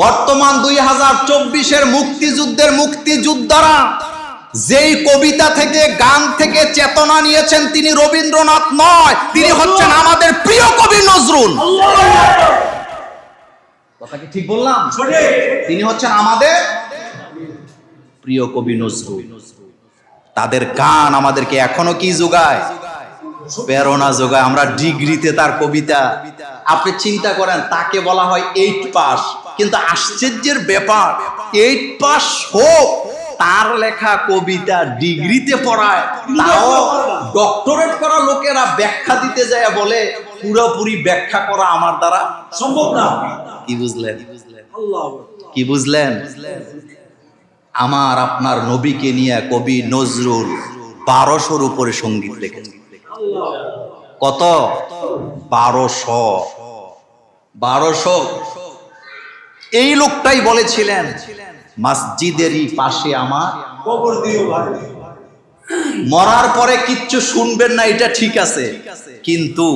বর্তমান 2024-এর মুক্তিযুদ্ধের মুক্তিযোদ্ধারা যেই কবিতা থেকে গান থেকে চেতনা নিয়েছেন তিনি রবীন্দ্রনাথ নয়, তিনি হচ্ছেন আমাদের প্রিয় কবি নজরুল। কথা কি ঠিক বললাম? তিনি হচ্ছেন আমাদের প্রিয় কবি নজরুল। তাদের গান আমাদেরকে এখনো কি যোগায়? প্রেরণা যোগায়। আমরা ডিগ্রিতে তার কবিতা, আপনি চিন্তা করেন, তাকে বলা হয় 8 পাস, কিন্তু আশ্চর্যের ব্যাপার 8 পাস হোক, তার লেখা কবিতা ডিগ্রিতে পড়ায়, তাও ডক্টরেট করা লোকেরা ব্যাখ্যা দিতে যায় বলে পুরোপুরি ব্যাখ্যা করা আমার দ্বারা সম্ভব না। কি বুঝলেন? কি বুঝলেন? আমার আপনার নবীকে নিয়ে কবি নজরুল 1200-র উপরে সঙ্গীত লিখেছেন। কত? 1200। এই লোকটাই বলেছিলেন মসজিদেরই পাশে আমার কবর দিও ভাই। মরার পরে কিচ্ছু শুনবেন না, এটা ঠিক আছে, কিন্তু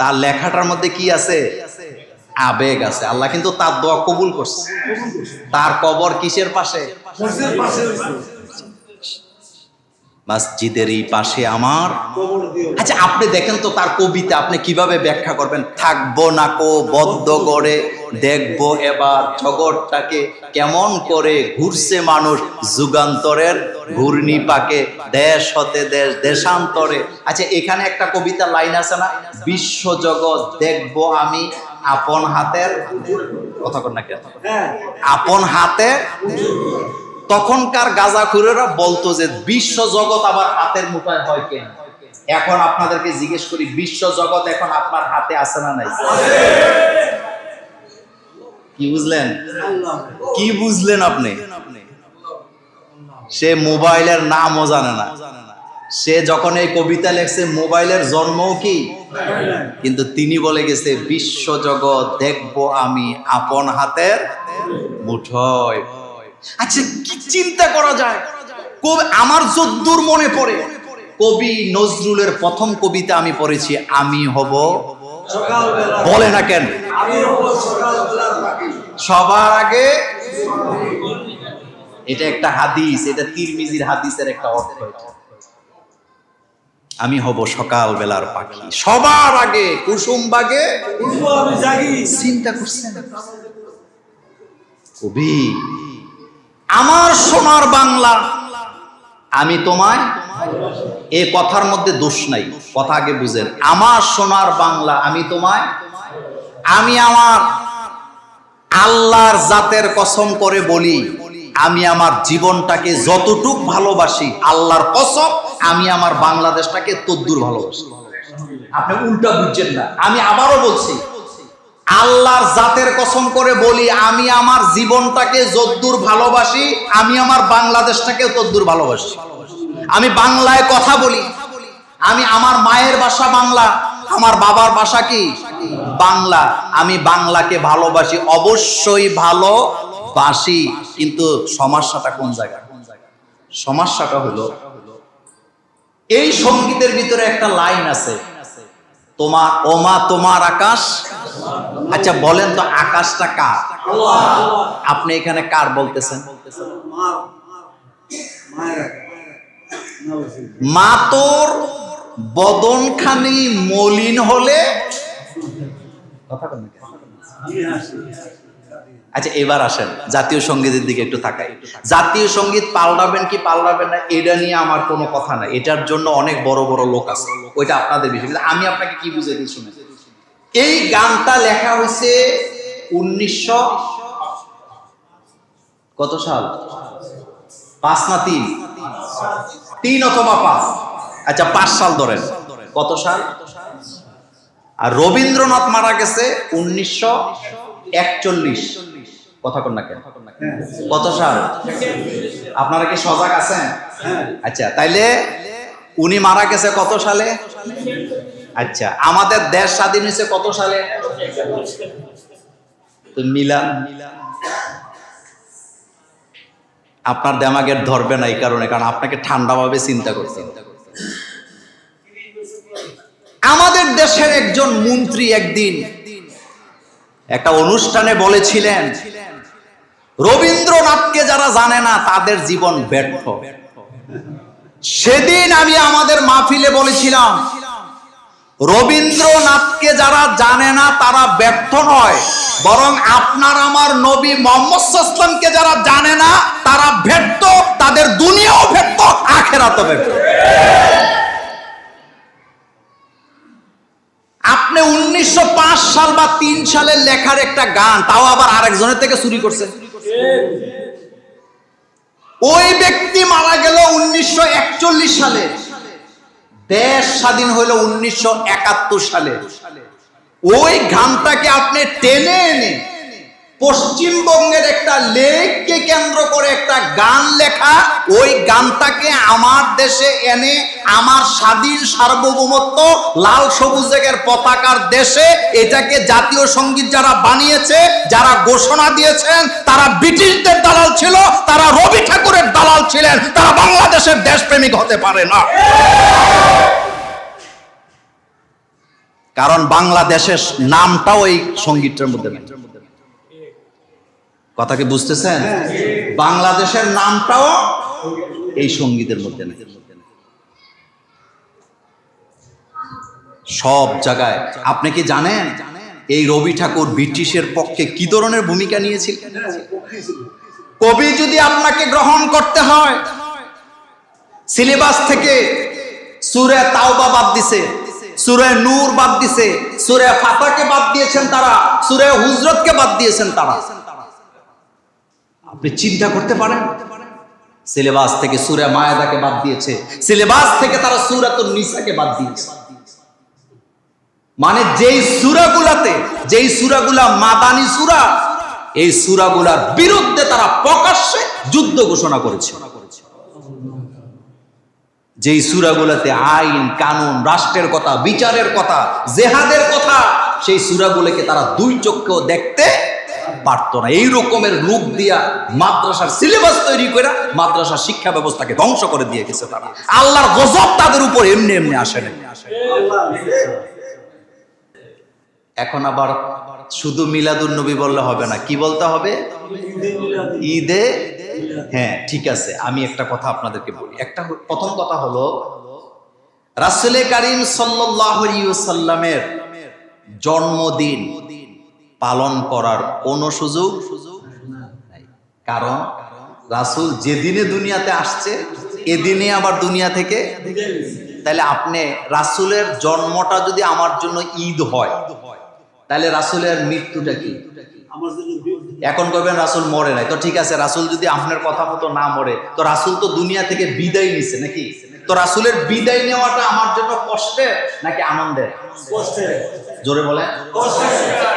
তার লেখাটার মধ্যে কি আছে? আবেগ আছে। আল্লাহ কিন্তু তার দোয়া কবুল করছে। তার কবর কিসের পাশে? মসজিদেরই পাশে আমার। আচ্ছা, আপনি দেখেন তো তার কবিতা আপনি কিভাবে ব্যাখ্যা করবেন? থাকবো না কো বদ্ধ করে, দেখবো এবার জগৎটাকে কেমন করে ঘুরছে মানুষ যুগান্তরের ঘূর্ণি পাকে, দেশ হতে দেশ দেশান্তরে। আচ্ছা, এখানে একটা কবিতা লাইন আছে না, বিশ্ব জগৎ দেখবো আমি আপন হাতের, কথা কর না কেন, আপন হাতে। তখনকার গাঁজাখুরেরা বলতো যে বিশ্ব জগৎ আবার হাতের মুঠায় হয় কেন? এখন আপনাদেরকে জিজ্ঞেস করি, বিশ্ব জগৎ এখন আপনার হাতে আছে না নাই? কি বুঝলেন? কি বুঝলেন আপনি? সে মোবাইলের নামও জানে না। সে যখন এই কবিতা লেখছে মোবাইলের জন্মও কি, কিন্তু তিনি বলে গেছে বিশ্ব জগৎ দেখবো আমি আপন হাতের মুঠোয়। আচ্ছা, কি চিন্তা করা যায়? আমার যদ্দূর মনে পড়ে কবি নজরুলের প্রথম কবিতা আমি পড়েছি, আমি হব সকালবেলা। বলে না কেন? সবার আগে। এটা একটা হাদিস, এটা তিরমিজির হাদিসের একটা অর্থ। আমি হব সকাল বেলার পাখি, সবার আগে কুসুম বাগে আমি জাগি। চিন্তা করছেন কবি? আমার সোনার বাংলা, আমি তোমায়, এই কথার মধ্যে দোষ নাই, কথা আগে বুঝেন। আমার সোনার বাংলা, আমি তোমায়, আমি আমার আল্লাহর জাতের কসম করে বলি, আমি আমার জীবনটাকে যতটুক ভালোবাসি, আল্লাহর কসম, আমি আমার বাংলাদেশটাকে তদ্দুর ভালোবাসি। আপনি উল্টা বুঝছেন না। আমি আবারও বলছি, আল্লাহর জাতের কসম করে বলি, আমি আমার জীবনটাকে যদ্দুর ভালোবাসি, আমি আমার বাংলাদেশটাকে তদ্দুর ভালোবাসি। আমি বাংলায় কথা বলি, আমি আমার মায়ের ভাষা বাংলা, আমার বাবার ভাষা কি বাংলা, আমি বাংলাকে ভালোবাসি, অবশ্যই ভালোবাসি। কিন্তু সমস্যাটা কোন জায়গায়? সমস্যাটা হলো এই সঙ্গীতের ভিতরে একটা লাইন আছে, তোমার ওমা তোমার আকাশ। আচ্ছা বলেন তো, আকাশটা কার? আপনি এখানে কার বলতেছেন? মা তোর বদনখানি মলিন হলে। আচ্ছা, এবার আসেন জাতীয় সঙ্গীতের দিকে একটু তাকাই। জাতীয় সঙ্গীত পাল্টাবেন কি পাল্টাবেন না, এটা নিয়ে আমার কোনো কথা নাই। এটার জন্য অনেক বড় বড় লোক আছে, ওইটা আপনাদের বিষয়। আমি আপনাকে কি বুঝে দিই শুনে। এই গানটা লেখা হয়েছে 1900 কত সাল? 5 না 3? 3 অথবা 5। আচ্ছা 5 সাল ধরেন। কত সাল? আর রবীন্দ্রনাথ মারা গেছে 1941। কথা কন না কেন? কত সাল? আপনারা কি সজাগ আছেন? আচ্ছা, তাইলে উনি মারা গেছে কত সালে? আচ্ছা, আমাদের দেশ স্বাধীন হয়েছে কত সালে? তো মিলান আপনার দেমাগের ধরবে না এই কারণে, কারণ আপনাকে ঠান্ডাভাবে চিন্তা করতে হবে। আমাদের দেশের একজন মন্ত্রী একদিন একটা অনুষ্ঠানে বলেছিলেন, রবীন্দ্রনাথকে যারা জানে না তাদের জীবন ব্যর্থ। সেদিন আমি আমাদের মাহফিলে বলেছিলাম, রবীন্দ্রনাথকে যারা জানে না তারা ব্যর্থ নয়, বরং আপনার আমার নবী মুহাম্মদ সাল্লাল্লাহু আলাইহি ওয়াসাল্লামকে যারা জানে না তারা ব্যর্থ, তাদের দুনিয়াও ব্যর্থ, আখিরাতও ব্যর্থ। আপনি 1905 সাল বা 3 সালের লেখার একটা গান, তাও আবার আরেকজনের থেকে চুরি করছে। ওই ব্যক্তি মারা গেল 1941 সালে, দেশ স্বাধীন হইল 1971 সালে। ওই গানটাকে আপনি টেনে এনে পশ্চিমবঙ্গের একটা লেককে কেন্দ্র করে একটা গান লেখা, ওই গানটাকে আমার দেশে এনে আমার স্বাধীন সার্বভৌমত্ব লাল সবুজের পতাকার দেশে এটাকে জাতীয় সঙ্গীত যারা বানিয়েছে, যারা ঘোষণা দিয়েছেন, তারা ব্রিটিশদের দালাল ছিল, তারা রবি ঠাকুরের দালাল ছিলেন, তারা বাংলাদেশের দেশপ্রেমিক হতে পারে না। কারণ বাংলাদেশের নামটাও এই সঙ্গীতটার মধ্যে নেই। কথা কি বুঝতেছেন? বাংলাদেশের নামটাও এই সঙ্গীতের মধ্যে নেই। সব জায়গায় আপনি কি জানেন এই রবি ঠাকুর ব্রিটিশের পক্ষে কি ধরনের ভূমিকা নিয়েছিলেন? কবি যদি আপনাকে গ্রহণ করতে হয়, সিলেবাস থেকে সূরা তাওবা বাদ দিছে, সূরা নূর বাদ দিছে, সূরা ফাতহকে বাদ দিয়েছেন তারা, সূরা হুজরাতকে বাদ দিয়েছেন তারা। আপনি চিন্তা করতে পারেন, সিলেবাস থেকে সূরা মায়েদাকে বাদ দিয়েছে, সিলেবাস থেকে তারা সূরাতুন নিসাকে বাদ দিয়েছে। মানে যেই সূরাগুলাতে, যেই সূরাগুলা মাদানী সূরা, এই সূরাগুলার বিরুদ্ধে তারা প্রকাশ্যে যুদ্ধ ঘোষণা করেছে। যেই সূরাগুলাতে আইন কানুন, রাষ্ট্রের কথা, বিচারের কথা, জেহাদের কথা, সেই সূরাগুলোকে তারা দুই চক্ষেও দেখতে পারত না। এই রকমের রূপ দিয়া মাদ্রাসার সিলেবাস তৈরি করে মাদ্রাসার শিক্ষা ব্যবস্থাকে ধ্বংস করে দিয়ে গেছে তারা। আল্লাহর গজব তাদের উপর এমনি এমনি আসে না। এখন আবার শুধু মিলাদুন নবী বললে হবে না, কি বলতে হবে? ঈদে। হ্যাঁ, ঠিক আছে, আমি একটা কথা আপনাদেরকে বলি। একটা প্রথম কথা হলো, রাসূল কারীম সাল্লাল্লাহু আলাইহি ওয়াসাল্লামের জন্মদিন পালন করার কোনো সুযোগ নাই। কারণ রাসূল যেদিনে দুনিয়াতে আসছে এদিনে আবার দুনিয়া থেকে, তাহলে আপনি রাসূলের জন্মটা যদি আমার জন্য ঈদ হয়, তাহলে রাসূলের মৃত্যুটা কি? এখন কইবেন রাসূল মরে নাই, তো ঠিক আছে, রাসূল যদি আপনার কথা মতো না মরে, তো রাসূল তো দুনিয়া থেকে বিদায় নিছে নাকি? তো রাসূলের বিদায় নেওয়াটা আমার জন্য কষ্টের নাকি আনন্দের? কষ্টের। জোরে বলেন।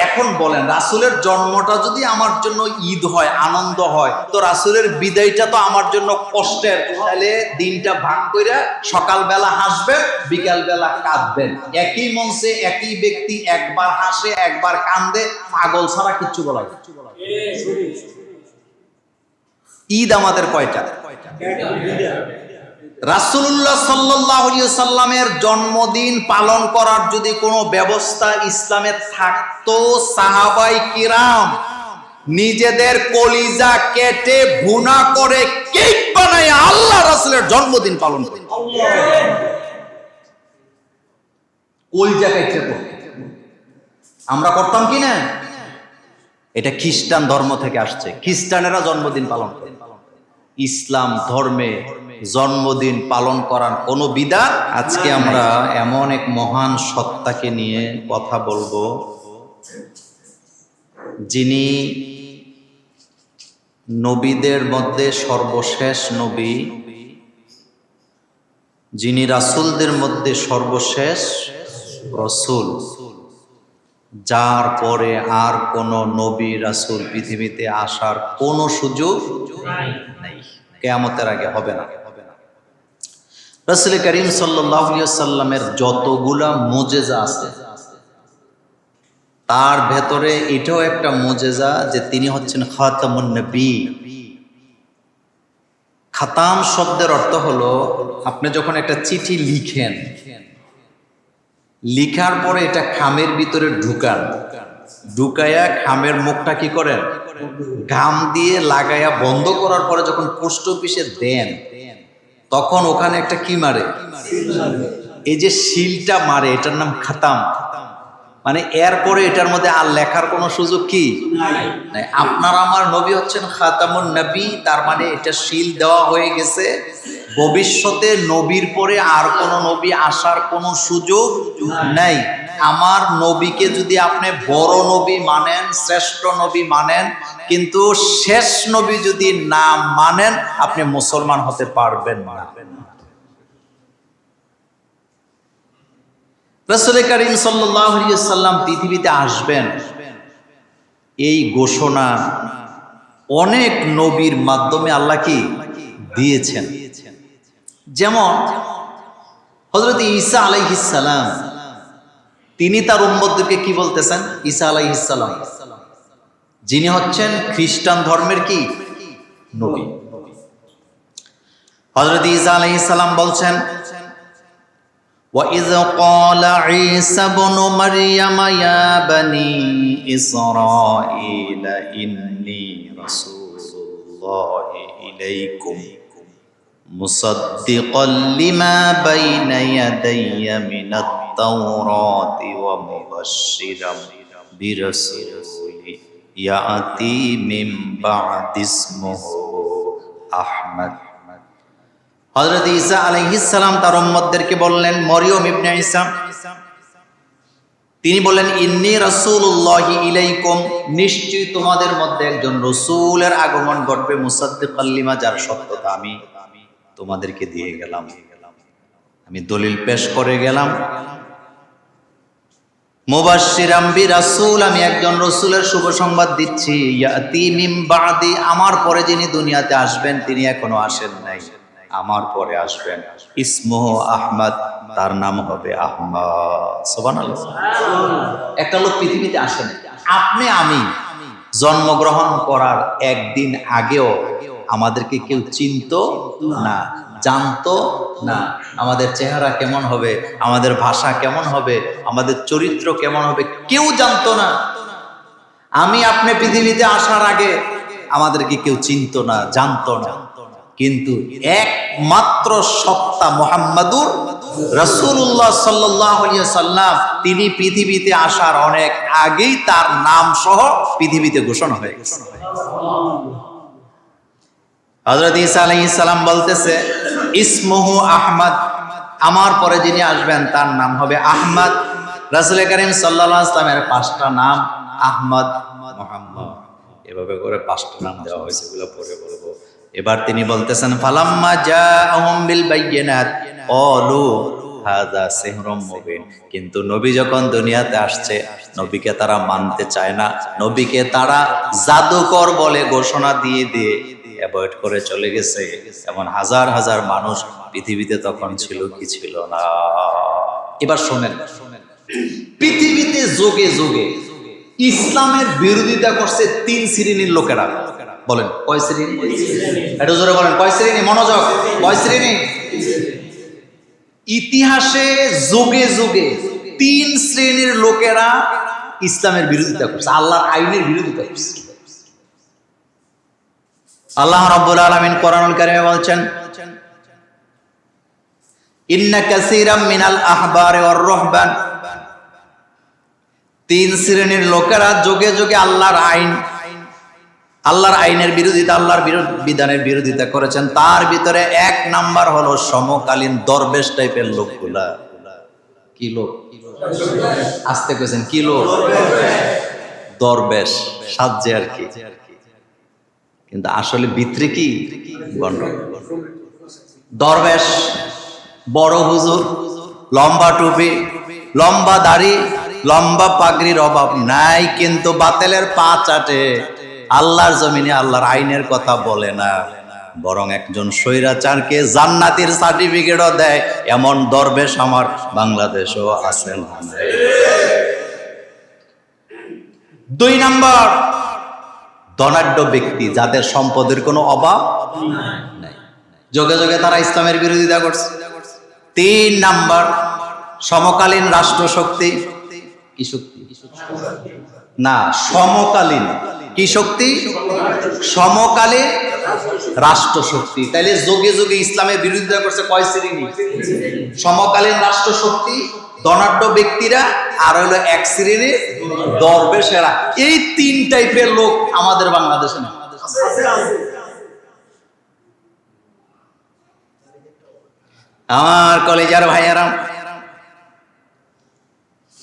এখন বলেন, রাসূলের জন্মটা যদি আমার জন্য ঈদ হয়, আনন্দ হয়, তো রাসূলের বিদায়টা তো আমার জন্য কষ্টের। তাহলে দিনটা ভাগ করে সকালবেলা হাসবেন, বিকালবেলা কাঁদবেন। একই মঞ্চে একই ব্যক্তি একবার হাসে একবার কান্দে, পাগল ছাড়া কিচ্ছু বলা যায়। ঈদ আমাদের কয়টা? রাসূলুল্লাহ সাল্লাল্লাহু আলাইহি ওয়াসাল্লামের জন্মদিন পালন করার যদি কোনো ব্যবস্থা ইসলামে থাকতো, সাহাবায়ে কিরাম নিজেদের কলিজা কেটে ভুনা করে কেক বানায় আল্লাহ রাসূলের জন্মদিন পালন করত। কলিজা কেটে আমরা করতাম কি না? এটা খ্রিস্টান ধর্ম থেকে আসছে, খ্রিস্টানেরা জন্মদিন পালন করে। ইসলাম ধর্মে জন্মদিন পালন করার কোনো বিধান। আজকে আমরা এমন এক মহান সত্তাকে নিয়ে কথা বলবো, যিনি নবীদের মধ্যে সর্বশেষ নবী, যিনি রাসূলদের মধ্যে সর্বশেষ রাসূল, যার পরে আর কোন নবী রাসূল পৃথিবীতে আসার কোনো সুযোগ নাই, কিয়ামতের আগে হবে না। রাসূল করিম সাল্লাল্লাহু আলাইহি ওয়াসাল্লামের যতগুলা মুজিজা আছে, তার ভেতরে এটাও একটা মুজিজা যে তিনি হচ্ছেন খাতামুন নবী। খাতাম শব্দের অর্থ হলো, আপনি যখন একটা চিঠি লিখেন, লিখার পরে এটা খামের ভিতরে ঢুকান, ঢুকায়া খামের মুখটা কি করেন? ঘাম দিয়ে লাগাইয়া বন্ধ করার পরে যখন পোস্ট অফিসে দেন, তখন ওখানে একটা কি মারে, এই যে শিলটা মারে, এটার নাম খাতাম। মানে এরপরে এটার মধ্যে আর লেখার কোনো সুযোগ কি নাই। আপনার আমার নবী হচ্ছেন খাতামুন নবী, তার মানে এটা শিল দেওয়া হয়ে গেছে। ভবিষ্যতে নবীর পরে আর কোন নবী আসার কোনো সুযোগ নাই। আমার নবীকে যদি আপনি বড় নবী মানেন, শ্রেষ্ঠ নবী মানেন, কিন্তু শেষ নবী যদি না মানেন, আপনি মুসলমান হতে পারবেন না। রাসূল করিম সাল্লাল্লাহু আলাইহি ওয়াসাল্লাম পৃথিবীতে আসবেন, এই ঘোষণা অনেক নবীর মাধ্যমে আল্লাহ কি দিয়েছেন। যেমন হযরত ঈসা আলাইহিস সালাম, তিনি তার উম্মতদেরকে কি বলতেছেন? ঈসা আলাইহিস সালাম যিনি হচ্ছেন খ্রিস্টান ধর্মের কি নবী। হযরত ঈসা আলাইহিস সালাম বলছেন, وَإِذْ قَالَ عِيسَى ابْنُ مَرْيَمَ يَا بَنِي إِسْرَائِيلَ إِنِّي رَسُولُ اللَّهِ إِلَيْكُمْ مُصَدِّقًا لِمَا بَيْنَ يَدَيَّ مِنَ التَّوْرَاةِ وَمُبَشِّرًا بِرَسُولٍ يَأْتِي مِن بَعْدِي اسْمُهُ أَحْمَدُ। হযরত ঈসা আলাইহিস সালাম তার উম্মতদেরকে বললেন, মরিয়ম ইবনে ঈসা, তিনি বললেন, ইন্নী রাসূলুল্লাহি ইলাইকুম, নিশ্চয়ই তোমাদের মধ্যে একজন রাসূলের আগমন ঘটবে, মুসাদ্দিকাল লিমা, যার সত্যতা আমি তোমাদেরকে দিয়ে গেলাম, আমি দলিল পেশ করে গেলাম। মুবাশশিরাম বিরাসূল, আমি একজন রাসূলের শুভ সংবাদ দিচ্ছি। ইয়াতি মিন বাদি, আমার পরে যিনি দুনিয়াতে আসবেন তিনি এখনো আসেন নাই, আমার পরে আসবেন। ইসমুহু আহমদ, তার নাম হবে আহমদ। সুবহানাল্লাহ। একটা লোক পৃথিবীতে আসেন, আপনি আমি জন্মগ্রহণ করার একদিন আগেও আমাদেরকে কেউ চিনতো না, জানতো না। আমাদের চেহারা কেমন হবে, আমাদের ভাষা কেমন হবে, আমাদের চরিত্র কেমন হবে, কেউ জানতো না। আমি আপনি পৃথিবীতে আসার আগে আমাদেরকে কেউ চিনতো না, জানতো না। কিন্তু একমাত্র সত্তা মুহাম্মাদুর রাসূলুল্লাহ সাল্লাল্লাহু আলাইহি ওয়াসাল্লাম, তিনি পৃথিবীতে আসার অনেক আগেই তার নাম সহ পৃথিবীতে ঘোষণা হয়ে গেছে। হযরত ঈসা আলাইহিস সালাম বলতেছে, ইসমুহু আহমদ, আমার পরে যিনি আসবেন তার নাম হবে আহমদ। রাসূল করিম সাল্লাল্লাহু আলাইহি ওয়াসাল্লামের 5টা নাম, আহমদ, মুহাম্মদ, এভাবে করে 5টা নাম দেওয়া হয়েছে, এগুলো পরে বলবো। এবার তিনি বলতেছেন, ফালাম্মা জাআহুম বিল বাইয়িনাত ক্বালু হাযা সিহরুম মুবিন, কিন্তু নবী যখন দুনিয়াতে আসছে, নবীকে তারা মানতে চায় না, নবীকে তারা জাদুকর বলে ঘোষণা দিয়ে দিয়ে অ্যাভয়েড করে চলে গেছে। এমন হাজার হাজার মানুষ পৃথিবীতে তখন ছিল কি ছিল না। এবার শোনেন, পৃথিবীতে যুগে যুগে ইসলামের বিরোধিতা করছে 3 শ্রেণীর লোকেরা। বলেন কয় শ্রেণী? একটু জোরে বলেন, কয় শ্রেণী? মনোযোগ, কয় শ্রেণী? ইতিহাসে যুগে যুগে 3 শ্রেণীর লোকেরা ইসলামের বিরোধিতা করছে, আল্লাহর আইনের বিরোধিতা করছে। আল্লাহ রাব্বুল আলামিন কোরআনুল কারীমে বলছেন, ইন্না কাসীরাম মিনাল আহবারি ওয়ার রুহবান, 3 শ্রেণীর লোকেরা যুগে যুগে আল্লাহর আইনের বিরোধিতা, আল্লাহর বিধানের বিরোধিতা করেছেন। তার ভিতরে 1 নাম্বার হলো সমকালীন দরবেশ টাইপের লোকগুলা। কি লোক? আস্তে কইছেন, কি লোক? দরবেশ, সাজে আর কি, কিন্তু আসলে ভিতরে কি গন্ডগোল। দরবেশ, বড় হুজুর, লম্বা টুপি, লম্বা দাড়ি, লম্বা পাগড়ির অভাব নাই, কিন্তু বাতিলের পা চাটে, আল্লাহর জমিনে আল্লাহর আইনের কথা বলে না, বরং একজন স্বৈরাচারকে জান্নাতের সার্টিফিকেটও দেয়। এমন দরবেশ আমার বাংলাদেশেও আছেন। 2 নাম্বার, ধনাঢ্য ব্যক্তি, যাদের সম্পদের কোনো অভাব নাই, যোগে যোগে তারা ইসলামের বিরোধিতা করছে। 3 নাম্বার, সমকালীন রাষ্ট্র শক্তি। কি শক্তি? না, সমকালীন কি শক্তি? সমকালীন রাষ্ট্র শক্তি। তাইলে যুগে যুগে ইসলামের বিরোধিতা করছে কয় শ্রেণী? সমকালীন রাষ্ট্র শক্তি, ধনাঢ্য ব্যক্তিরা, আর হলো এক শ্রেণীর দরবেশেরা। এই তিন টাইপের লোক আমাদের বাংলাদেশে না। আমার কলেজার ভাইয়ারা,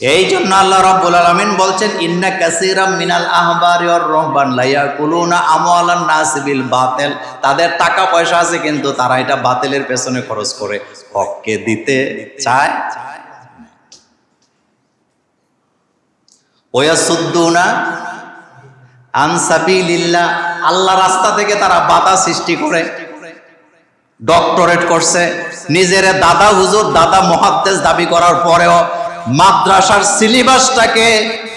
এই জন্য আল্লাহ রাব্বুল আলামিন বলছেন ইন্না কাসীরাম মিনাল আহবারি ওয়ার রহবান লা ইয়াকুলুনা আমওয়ালান নাস বিল বাতিল। তাদের টাকা পয়সা আছে কিন্তু তারা এটা বাতিলের পেছনে খরচ করে, হককে দিতে চায়। ওয়াসুদ্দুনা আন সাবিলিল্লাহ, আল্লাহ রাস্তা থেকে তারা বাধা সৃষ্টি করে। ডক্টরেট করছে, নিজের দাদা হুজুর, দাদা মুহাদ্দিস দাবি করার পরেও মাদ্রাসার সিলেবাসটাকে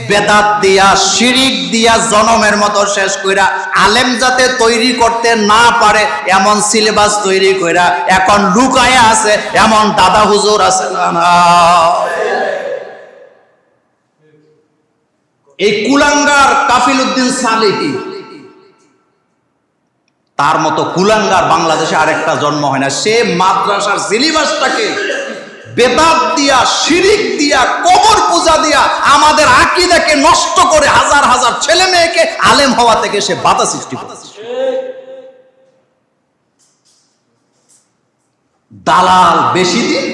বেদাত দিয়া, শিরিক দিয়া জনমের মতো শেষ কইরা আলেম যাতে তৈরি করতে না পারে এমন সিলেবাস তৈরি কইরা এখন লুকায়া আছে এমন দাদা হুজুর আছে না? এই কুলাঙ্গার কাফিল উদ্দিন সালেহি, তার মতো কুলাঙ্গার বাংলাদেশে আরেকটা জন্ম হয় না। সে মাদ্রাসার সিলেবাসটাকে বেদাত দিয়া, শিরিক দিয়া, কবর পূজা দিয়া আমাদের আকীদাকে নষ্ট করে হাজার হাজার ছেলে মেয়েকে আলেম হওয়া থেকে সে বাধা সৃষ্টি করেছে। দালাল বেশি দিন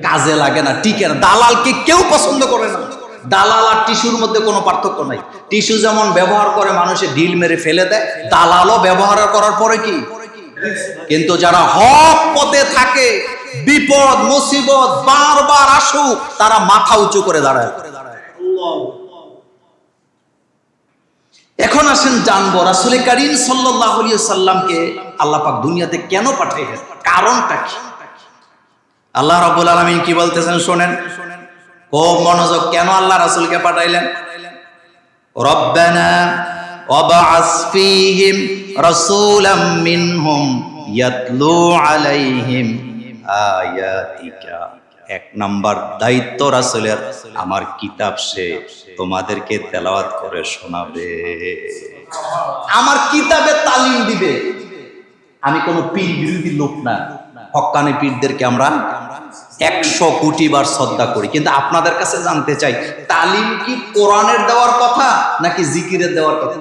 কাজে লাগে না, টিকে না। দালালকে কেউ পছন্দ করে না। দালাল আর টিস্যুর মধ্যে কোনো পার্থক্য নাই। টিস্যু যেমন ব্যবহার করে মানুষে ঢিল মেরে ফেলে দেয়, দালালও ব্যবহার করার পরে কি। কিন্তু যারা হক পথে থাকে, বিপদ মুসিবত বারবার আসুক তারা মাথা উঁচু করে দাঁড়ায়। এখন আসেন জানবো রাসূল কারীম সাল্লাল্লাহু আলাইহি সাল্লামকে আল্লাহ পাক দুনিয়াতে কেন পাঠাইলেন, কারণটা কি? আল্লাহ রাব্বুল আলামিন কি বলতেছেন শুনেন, খুব মনোযোগ। কেন আল্লাহ রাসূলকে পাঠাইলেন? রব্বানা ওয়াবআস ফীহিম রাসূলাম মিনহুম ইয়াতলু আলাইহিম আয়াতিকা। এক নাম্বার দায়িত্ব রাসূলের, আমার কিতাব সে তোমাদেরকে তেলাওয়াত করে শোনাবে, আমার কিতাবে তালিম দিবে। আমি কোনো পীর বিরোধী লোক না, হক্কানি পীরদেরকে আমরা 100 কোটি বার শ্রদ্ধা করি। কিন্তু আপনাদের কাছে জানতে চাই, তালিম কি কোরআনের দেওয়ার কথা নাকি জিকিরের দেওয়ার কথা?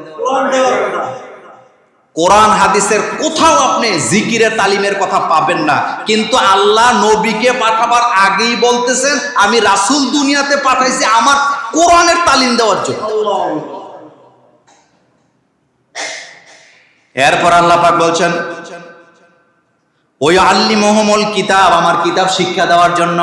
কোরআন হাদিসের কোথাও আপনি জিকিরের তালিমের কথা পাবেন না। কিন্তু আল্লাহ নবীকে পাঠাবার আগেই বলতেছেন আমি রাসূল দুনিয়াতে পাঠাইছি আমার কোরআনের তালিম দেওয়ার জন্য। এরপর আল্লাহ পাক বলছেন ওই আল্লিমুহুমুল কিতাব, আমার কিতাব শিক্ষা দেওয়ার জন্য।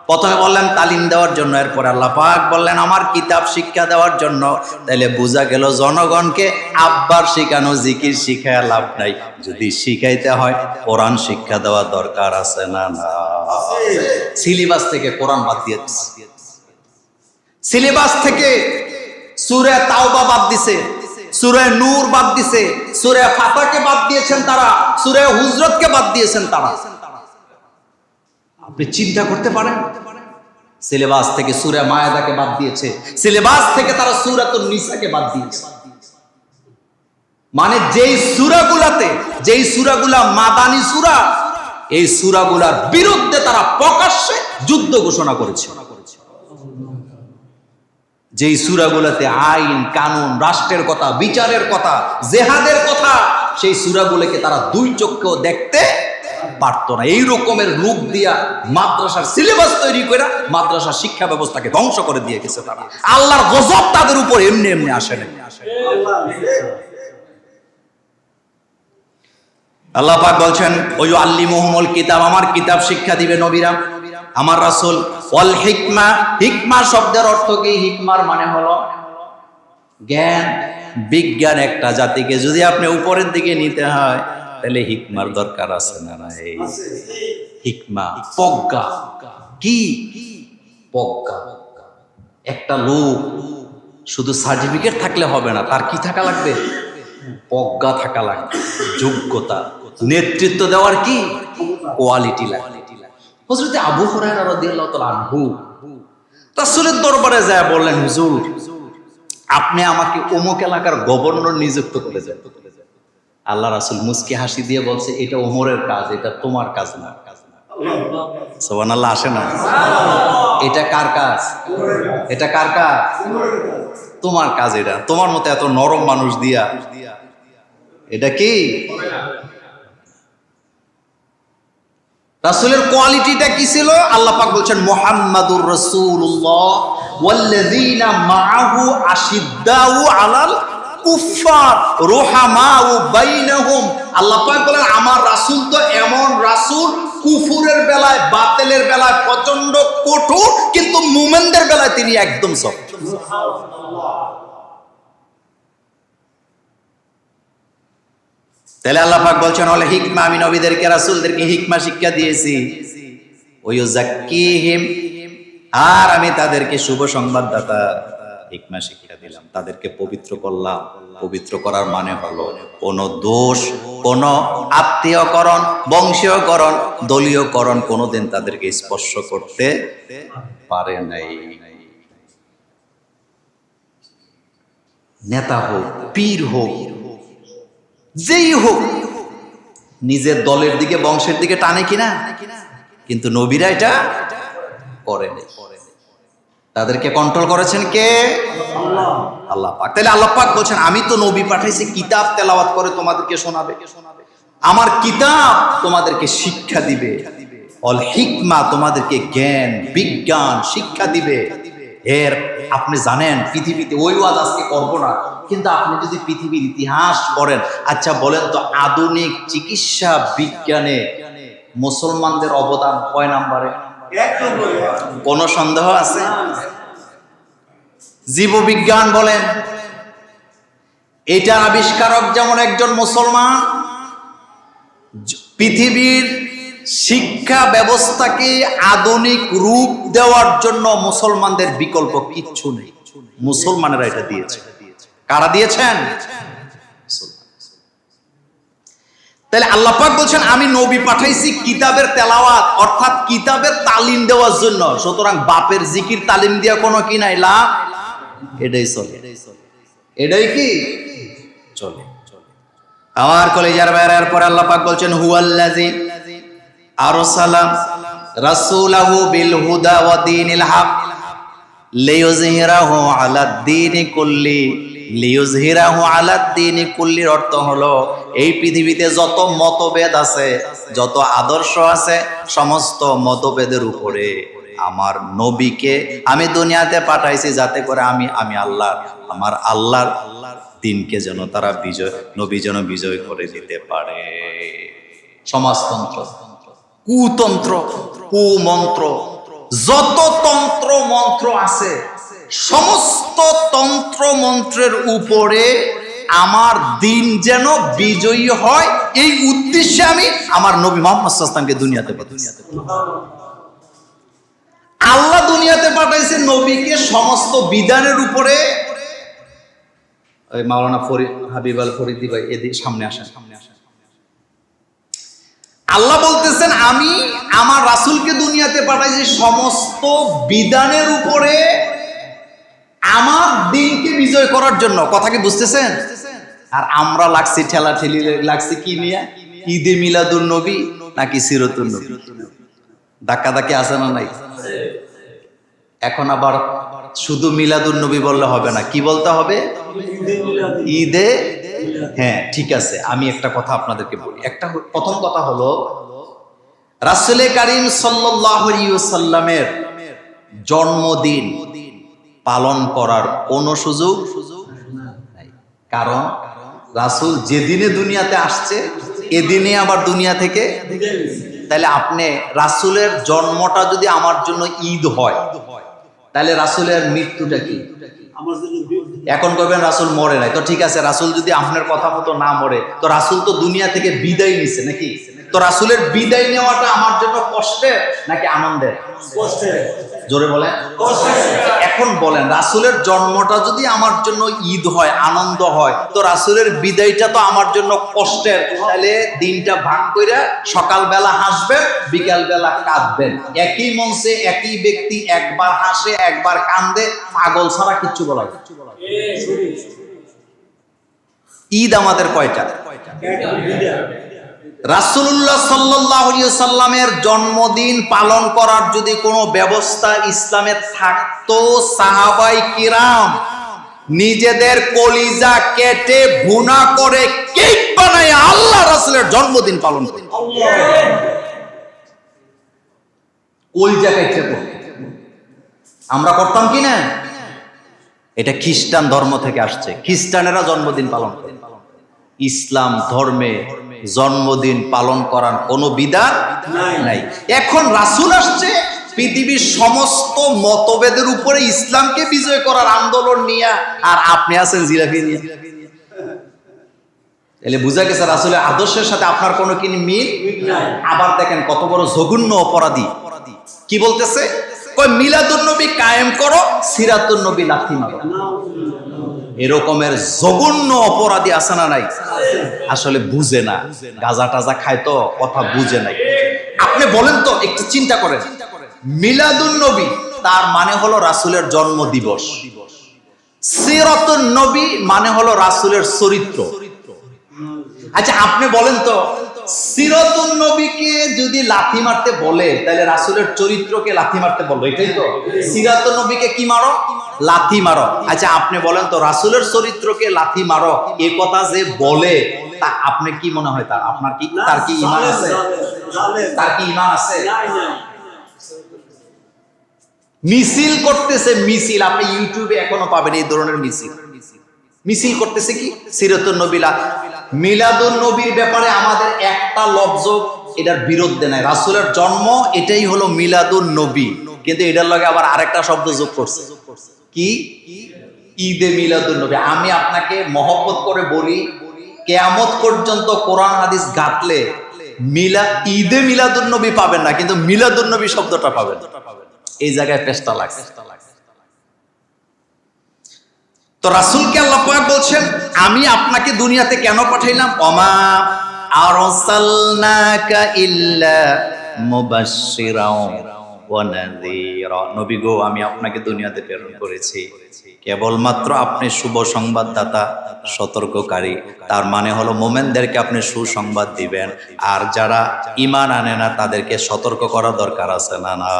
প্রথমে বললেন তালিম দেওয়ার জন্য, এরপর আল্লাহ পাক বললেন আমার কিতাব শিক্ষা দেওয়ার জন্য। তাইলে বোঝা গেল জনগণকে আব্বার শিখানো জিকির শিখায় লাভ নাই। যদি শিখাইতে হয় কোরআন শিক্ষা দেওয়া দরকার আছে না? না, সিলেবাস থেকে কোরআন বাদ দিয়েছে। সিলেবাস থেকে সূরা তাওবা বাদ দিছে, সূরা নূর বাদ দিছে, সূরা ফাতহকে বাদ দিয়েছেন তারা, সূরা হুজরাতকে বাদ দিয়েছেন তারা। আপনি চিন্তা করতে পারেন, সিলেবাস থেকে সূরা মায়েদাকে বাদ দিয়েছে, সিলেবাস থেকে তারা সূরাতুন নিসাকে বাদ দিয়েছে। মানে যেই সূরাগুলাতে, যেই সূরাগুলা মাদানী সূরা, এই সূরাগুলার বিরুদ্ধে তারা প্রকাশ্যে যুদ্ধ ঘোষণা করেছে। যেই সূরাগুলোতে আইন কানুন, রাষ্ট্রের কথা, বিচারের কথা, জিহাদের কথা, সেই সূরাগুলোকে তারা দুই চোখেও দেখতে পারত না। এই রকমের রূপ দিয়া মাদ্রাসার সিলেবাস তৈরি করে মাদ্রাসার শিক্ষা ব্যবস্থাকে ধ্বংস করে দিয়ে গেছে তারা। আল্লাহর গজব তাদের উপর এমনি এমনি আসে না। আল্লাহ পাক বলছেন ওই আল্লিমুহুমুল কিতাব, আমার কিতাব শিক্ষা দিবে নবীরা, আমার রাসূল। ওয়াল হিকমা, হিকমা শব্দের অর্থ কি? হিকমার মানে হলো জ্ঞান, বিজ্ঞান। একটা জাতিকে যদি আপনি উপরের দিকে নিতে হয় তাহলে হিকমার দরকার আছে না? এই হিকমা, প্রজ্ঞা। কি প্রজ্ঞা? একটা লোক শুধু সার্টিফিকেট থাকলে হবে না, তার কি থাকা লাগবে? প্রজ্ঞা থাকা লাগবে, যোগ্যতা। নেতৃত্ব দেওয়ার কি কোয়ালিটি লাগবে। হযরত আবু হুরায়রা রাদিয়াল্লাহু তাআলা আনহু রাসূলের দরবারে যায় বললেন হুজুর আপনি আমাকে অমুক এলাকার গভর্নর নিযুক্ত করে দেন। আল্লাহ রাসূল মুস্কি হাসি দিয়ে বলছে, এটা ওমরের কাজ, এটা তোমার কাজ না। সুবহানাল্লাহ, আসে না? এটা কার কাজ? এটা কার কাজ? তোমার কাজ। এটা তোমার মতো এত নরম মানুষ দিয়া এটা কি? রাসূলের কোয়ালিটিটা কি ছিল? আল্লাহ পাক বলছেন মুহাম্মাদুর রাসূলুল্লাহ ওয়াল্লাযীনা মাআহু আশিদ্দাউ আলাল কুফফার রুহামাউ বাইনাহুম। আল্লাহ পাক বলেন আমার রাসূল তো এমন রাসূল, কুফুরের বেলায়, বাতিলের বেলায় প্রচন্ড কঠোর, কিন্তু মুমিনদের বেলায় তিনি একদম সফট। তাহলে আল্লাহ পাক বলছেন ওয়াল হিকমা, আমি নবীদেরকে রাসূলদেরকে হিকমা শিক্ষা দিয়েছি। ওয়ায়ুযাক্কিহিম, আর আমি তাদেরকে শুভ সংবাদদাতা হিকমা শিক্ষা দিলাম, তাদেরকে পবিত্র করলাম। পবিত্র করার মানে হলো কোন দোষ, কোন আত্মীয়করণ, বংশীয়করণ, দলীয়করণ কোনোদিন তাদেরকে স্পর্শ করতে পারে নাই। নেতা হোক, পীর হোক, যেই হোক, নিজের দলের দিকে, বংশের দিকে টানে কিনা, কিন্তু নবীরা এটা করেনি। তাদেরকে কন্ট্রোল করেছেন কে? আল্লাহ পাক। তাহলে আল্লাহ পাক বলছেন আমি তো নবী পাঠাইছি, কিতাব তেলাওয়াত করে তোমাদেরকে শোনাবে, আমার কিতাব তোমাদেরকে শিক্ষা দিবে, অল হিকমা তোমাদেরকে জ্ঞান বিজ্ঞান শিক্ষা দিবে। এর আপনি জানেন পৃথিবীতে, ওই ওয়াজ আজকে করবো না, কিন্তু আপনি যদি পৃথিবীর ইতিহাস পড়েন, আচ্ছা বলেন তো আধুনিক চিকিৎসা বিজ্ঞানে মুসলমানদের অবদান কয় নম্বরে? কোন সন্দেহ আছে? জীববিজ্ঞান বলেন, এটার আবিষ্কারক যেমন একজন মুসলমান। পৃথিবীর শিক্ষা ব্যবস্থাকে আধুনিক রূপ দেওয়ার জন্য মুসলমানদের বিকল্প কিচ্ছু নেই, মুসলমানেরা এটা দিয়েছে। কারা দিয়েছেন? তাহলে আল্লাহ পাক বলছেন আমি নবী পাঠাইছি কিতাবের তেলাওয়াত, অর্থাৎ কিতাবের তালিম দেওয়ার জন্য। সুতরাং বাপের জিকির তালিম দিয়া কোনো কি নাই, লাভ। এটাই চলে, এটাই কি চলে। আমার কলেজার বাইরের পর আল্লাহ পাক বলছেন হুয়াল্লাযী আরসালা রাসূলাহু বিল হুদা ওয়া দীনিল হক লিইয়ুযহিরাহু আলাদ দীনি কুল্লি। লিইয়ুযহিরাহু আলাদ দীনি কুল্লির অর্থ হলো এই পৃথিবীতে যত মতভেদ আছে, যত আদর্শ আছে, সমস্ত মতভেদের উপরে আমার নবীকে আমি দুনিয়াতে পাঠাইছি, যাতে করে আমি আল্লাহ, আমার আল্লাহর দিনকে যেন তারা বিজয়, নবী যেন বিজয় করে দিতে পারে। সমাজতন্ত্র, কুতন্ত্র, কুমন্ত্র, যত তন্ত্র মন্ত্র আছে, সমস্ত তন্ত্র মন্ত্রের উপরে আমার দিন যেন বিজয়ী হয়, এই উদ্দেশ্যে আমি আমার নবী মুহাম্মদ সাল্লাল্লাহু আলাইহি ওয়াসাল্লামকে দুনিয়াতে পাঠাইছি। আল্লাহ দুনিয়াতে পাঠাইছে নবীকে সমস্ত বিধানের উপরে। ওই মাওলানা হাবিব আল ফরিদি ভাই এদিকে সামনে আসেন। আল্লাহ বলতেছেন আমি আমার রাসূলকে দুনিয়াতে পাঠাইছি সমস্ত বিধানের উপরে আমার দিনকে বিজয় করার জন্য। কথা কি বুঝতেছেন? আর আমরা লাগছি ঠেলা ঠেলি, লাগছি কি নিয়ে? ঈদে মিলাদুন নবী নাকি সিরাতুন নবী? ধাক্কা ধাক্কি আছে না নাই? এখন আবার শুধু মিলাদুন নবী বললে হবে না, কি বলতে হবে? ঈদে। হ্যাঁ ঠিক আছে, আমি একটা কথা আপনাদেরকে বলি। একটা প্রথম কথা হলো রাসূল কারীম সাল্লাল্লাহু আলাইহি ওয়াসাল্লামের জন্মদিন পালন করার কোনো সুযোগ নাই, কারণ রাসূল যেদিনে দুনিয়াতে আসছে এদিনে আবার দুনিয়া থেকে। তাহলে আপনি রাসূলের জন্মটা যদি আমার জন্য ঈদ হয়, তাহলে রাসূলের মৃত্যুটা কি? এখন কইবেন রাসূল মরে নাই, তো ঠিক আছে, রাসূল যদি আপনার কথা মতো না মরে, তো রাসূল তো দুনিয়া থেকে বিদায় নিছে নাকি? তো রাসূলের বিদায় নেওয়াটা আমার জন্য কষ্টের নাকি আনন্দের? কষ্টের। জোরে বলেন। এখন বলেন, রাসূলের জন্মটা যদি আমার জন্য ঈদ হয়, আনন্দ হয়, তো রাসূলের বিদায়টা তো আমার জন্য কষ্টের। তাহলে দিনটা ভাগ কইরা সকালবেলা হাসবেন, বিকালবেলা কাঁদবেন। একই মঞ্চে একই ব্যক্তি একবার হাসে একবার কান্দে, পাগল ছাড়া কিচ্ছু বলা যায় না। ঈদ আমাদের কয়টা? রাসূলুল্লাহ সাল্লাল্লাহু আলাইহি সাল্লামের জন্মদিন পালন করার যদি কোনো ব্যবস্থা ইসলামে থাকতো, সাহাবায়ে কিরাম নিজেদের কলিজা কেটে ভুনা করে কেক বানায় আল্লাহ রাসূলের জন্মদিন পালন করত। কলিজা কেটে আমরা করতাম কি না? এটা খ্রিস্টান ধর্ম থেকে আসছে, খ্রিস্টানেরা জন্মদিন পালন করে। ইসলাম ধর্মে জন্মদিন পালন করার কোনো বিধান নাই। এখন রাসূল আসছে পৃথিবীর সমস্ত মতভেদের উপরে ইসলামকে বিজয় করার আন্দোলন নিয়ে, আর আপনি আছেন জিলাপি নিয়ে। তাহলে বুঝা গেছে রাসূলের আদর্শের সাথে আপনার কোনো কি মিল নাই। আবার দেখেন কত বড় জঘন্য অপরাধী কি বলতেছে, কই মিলাদুন নবী কায়েম করো, সিরাতুন নবী লাথি মারো। এরকমের জঘন্য অপরাধী আছে না নাই? আসলে বুঝে না, গাঁজা টাজা খায় তো কথা বুঝে নাই। আপনি বলেন তো, একটু চিন্তা করেন, মিলাদুন নবী তার মানে হলো রাসূলের জন্ম দিবস, সিরাতুন নবী মানে হলো রাসূলের চরিত্র। আচ্ছা আপনি বলেন তো, সিরাতুন নবীকে যদি লাথি মারতে বলে, তাহলে রাসূলের চরিত্রকে লাথি মারতে বললো, এটাই তো। সিরাতুন নবীকে কি মারো? লাথি মারো। আচ্ছা আপনি বলেন তো, রাসূলের চরিত্রকে লাথি মারো এই কথা যে বলে, তা আপনি কি মনে হয় তার আপনার কি তার কি ঈমান আছে? তার কি ঈমান আছে? মিছিল করতেছে, মিছিল আপনি ইউটিউবে এখনো পাবেন এই ধরনের মিছিল। মিছিল করতেছে কি? সিরাতুন নবী, মিলাদুন নবীর ব্যাপারে আমাদের একটা লফজ এটার বিরুদ্ধে নাই। রাসূলের জন্ম এটাই হলো মিলাদুন নবী, কিন্তু এটার লগে আবার আরেকটা শব্দ যোগ করছে, কি? ঈদে মিলাদুন নবী। আমি আপনাকে মহব্বত করে বলি, কিয়ামত পর্যন্ত কোরআন হাদিস ঘাটলে ঈদে মিলাদুন নবী পাবেন না, কিন্তু মিলাদুন নবী শব্দটা পাবেন। এই জায়গায় পেশটা লাগছে। তো রাসূলকে আল্লাহ পাক বলছেন, আমি আপনাকে দুনিয়াতে কেন পাঠাইলাম? ওমা আরসালনাকা ইল্লা মুবাশশিরাও ওয়া নাযীরা। নবী গো, আমি আপনাকে দুনিয়াতে প্রেরণ করেছি কেবলমাত্র আপনি শুভ সংবাদদাতা, সতর্ককারী। তার মানে হলো মুমিনদেরকে আপনি সুসংবাদ দিবেন, আর যারা ঈমান আনে না তাদেরকে সতর্ক করা দরকার আছে না? না,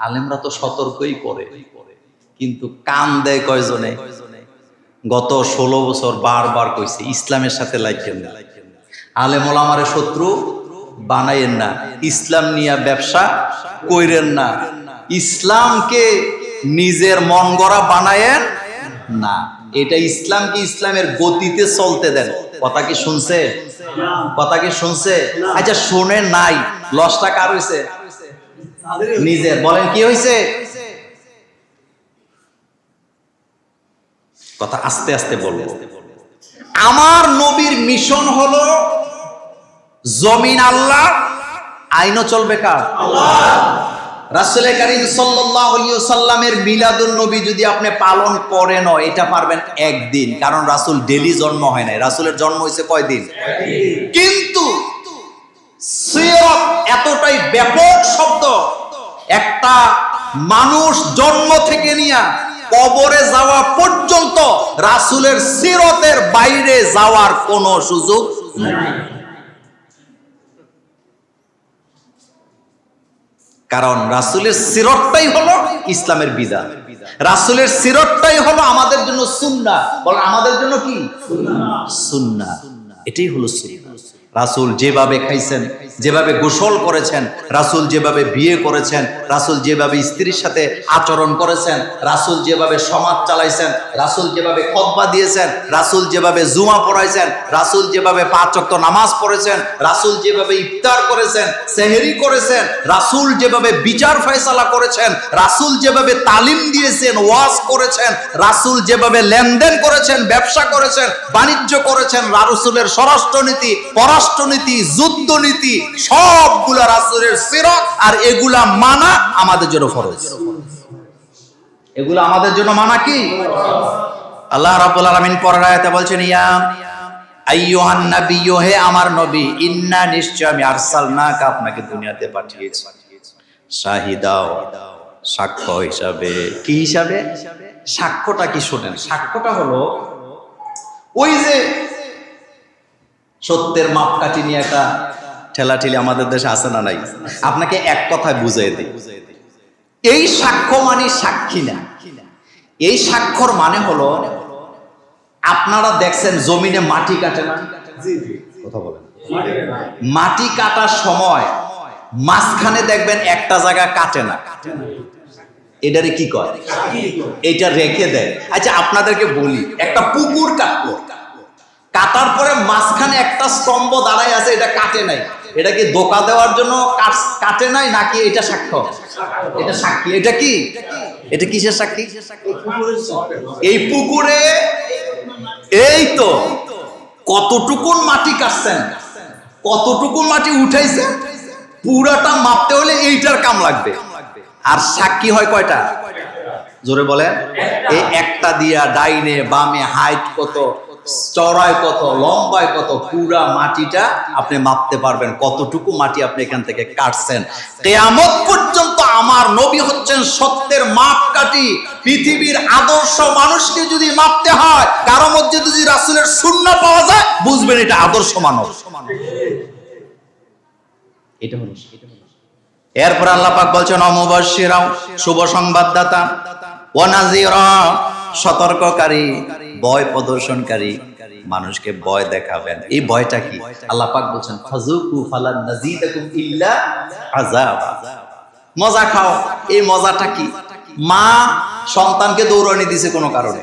আলেমরা তো সতর্কই করে, কিন্তু কান দেয় কয়জনে? গত 16 বছর বারবার কইছে ইসলামের সাথে লাগেন না, আলেম ওলামারে শত্রু বানাইয়েন না, ইসলাম নিয়ে ব্যবসা কইরেন না, ইসলামকে নিজের মন গড়া বানায়েন না। এটা ইসলামকে ইসলামের গতিতে চলতে দেন। কথা কি শুনছে? কথা কি শুনছে? আচ্ছা শুনে নাই, লসটা কার হইছে? নিজের। বলেন কি হইছে? কথা আস্তে আস্তে বলবো। আমার নবীর মিশন হলো জমিন আল্লাহ, আইনও চলবে কার? আল্লাহ। রাসূল কারীম সাল্লাল্লাহু আলাইহি ওয়াসাল্লামের মিলাদুন নবী যদি আপনি পালন করেন, এটা পারবেন একদিন, কারণ রাসূল ডেইলি জন্ম হয় নাই, রাসূলের জন্ম হইছে কয়দিন? কিন্তু সিরাত এতটাই ব্যাপক শব্দ, একটা মানুষ জন্ম থেকে নিয়ে কবরে যাওয়া পর্যন্ত রাসূলের সিরাতের বাইরে যাওয়ার কোনো সুযোগ নাই। কারণ রাসূলের সিরাতটাই হলো ইসলামের বিধান, রাসূলের সিরাতটাই হলো আমাদের জন্য সুন্নাহ। বলেন আমাদের জন্য কি? সুন্নাহ। এটাই হলো সুন্নাহ। রাসূল যেভাবে খাইছেন, যেভাবে গোসল করেছেন, রাসূল যেভাবে বিয়ে করেছেন, রাসূল যেভাবে স্ত্রীর সাথে আচরণ করেছেন, রাসূল যেভাবে সমাজ চালাইছেন, রাসূল যেভাবে খুতবা দিয়েছেন, রাসূল যেভাবে জুমা পড়াইছেন, রাসূল যেভাবে 5 ওয়াক্ত নামাজ পড়েছেন, রাসূল যেভাবে ইফতার করেছেন, সেহরি করেছেন, রাসূল যেভাবে বিচার ফয়সালা করেছেন, রাসূল যেভাবে তালিম দিয়েছেন, ওয়াজ করেছেন, রাসূল যেভাবে লেনদেন করেছেন, ব্যবসা করেছেন, বাণিজ্য করেছেন, রাসূলের স্বরাষ্ট্রনীতি, পররাষ্ট্রনীতি, যুদ্ধনীতি সবগুলা রাসূলের সিরাত, আর এগুলা মানা আমাদের জন্য ফরজ। এগুলো আমাদের জন্য মানা কি? আল্লাহ রাব্বুল আলামিন পরের আয়াতে বলছেন, ইয়া আইয়ুহান নাবিয়্যু, হে আমার নবী, ইন্না নিশ্চয় আমি আরসালনাকা, আপনাকে দুনিয়াতে পাঠিয়েছি, শাহিদাও, সাক্ষ্য হিসাবে। কি হিসাবে? সাক্ষ্যটা কি শোনেন, সাক্ষ্যটা হলো ওই যে সত্যের মাপকাঠি নিয়ে একটা ঠেলাঠেলি আমাদের দেশে আছে না নাই? আপনাকে এক কথায় বুঝিয়ে দিই, এই সাক্ষ্য মানে সাক্ষী না। এই সাক্ষর মানে হলো, আপনারা দেখছেন জমিনে মাটি কাটে না? কথা বলেন। মাটি কাটার সময় মাঝখানে দেখবেন একটা জায়গা কাটে না, এটারে কি কয়? এটা রেখে দেয়। আচ্ছা আপনাদেরকে বলি, একটা পুকুর কাটলো, কাটার পরে মাঝখানে একটা স্তম্ভ দাঁড়ায় আছে, এটা কাটে নাই, এটা কি ধোঁকা দেওয়ার জন্য কাটে নাই, নাকি এটা সাক্ষ্য? এটা সাক্ষী। এটা কি? এটা কিসের সাক্ষী? এই পুকুরে এই তো কতটুকুন মাটি কাটছেন, কতটুকুন মাটি উঠাইছেন, পুরাটা মাপতে হলে এইটার কাম লাগবে। আর সাক্ষী হয় কয়টা? জোরে বলেন। এই একটা দিয়া ডাইনে বামে হাইট কত, চড়ায় কত, লম্বায় কত, পুরা মাটিটা আপনি মাপতে পারবেন কতটুকু মাটি আপনি এখান থেকে কাটছেন। কিয়ামত পর্যন্ত আমার নবী হচ্ছেন সত্যের মাপকাঠি। পৃথিবীর আদর্শ মানুষকে যদি মাপতে হয়, কারো মধ্যে যদি রাসূলের সুন্নাহ পাওয়া যায়, বুঝবেন এটা আদর্শ মানব। এটা হলো। এরপর আল্লাহ পাক বলছেন, অমুবাশশিরা, শুভ সংবাদদাতা, ওয়া নাযীরা, সতর্ককারী, ভয় প্রদর্শনকারী, মানুষকে ভয় দেখাবেন। এই ভয়টা কি? আল্লাহ পাক বলছেন, ফাযুকু ফালান নাযীদাকুম ইল্লা আযাবা। মজা খাও। এই মজাটা কি? মা সন্তানকে দৌড়ানি দিছে কোনো কারণে,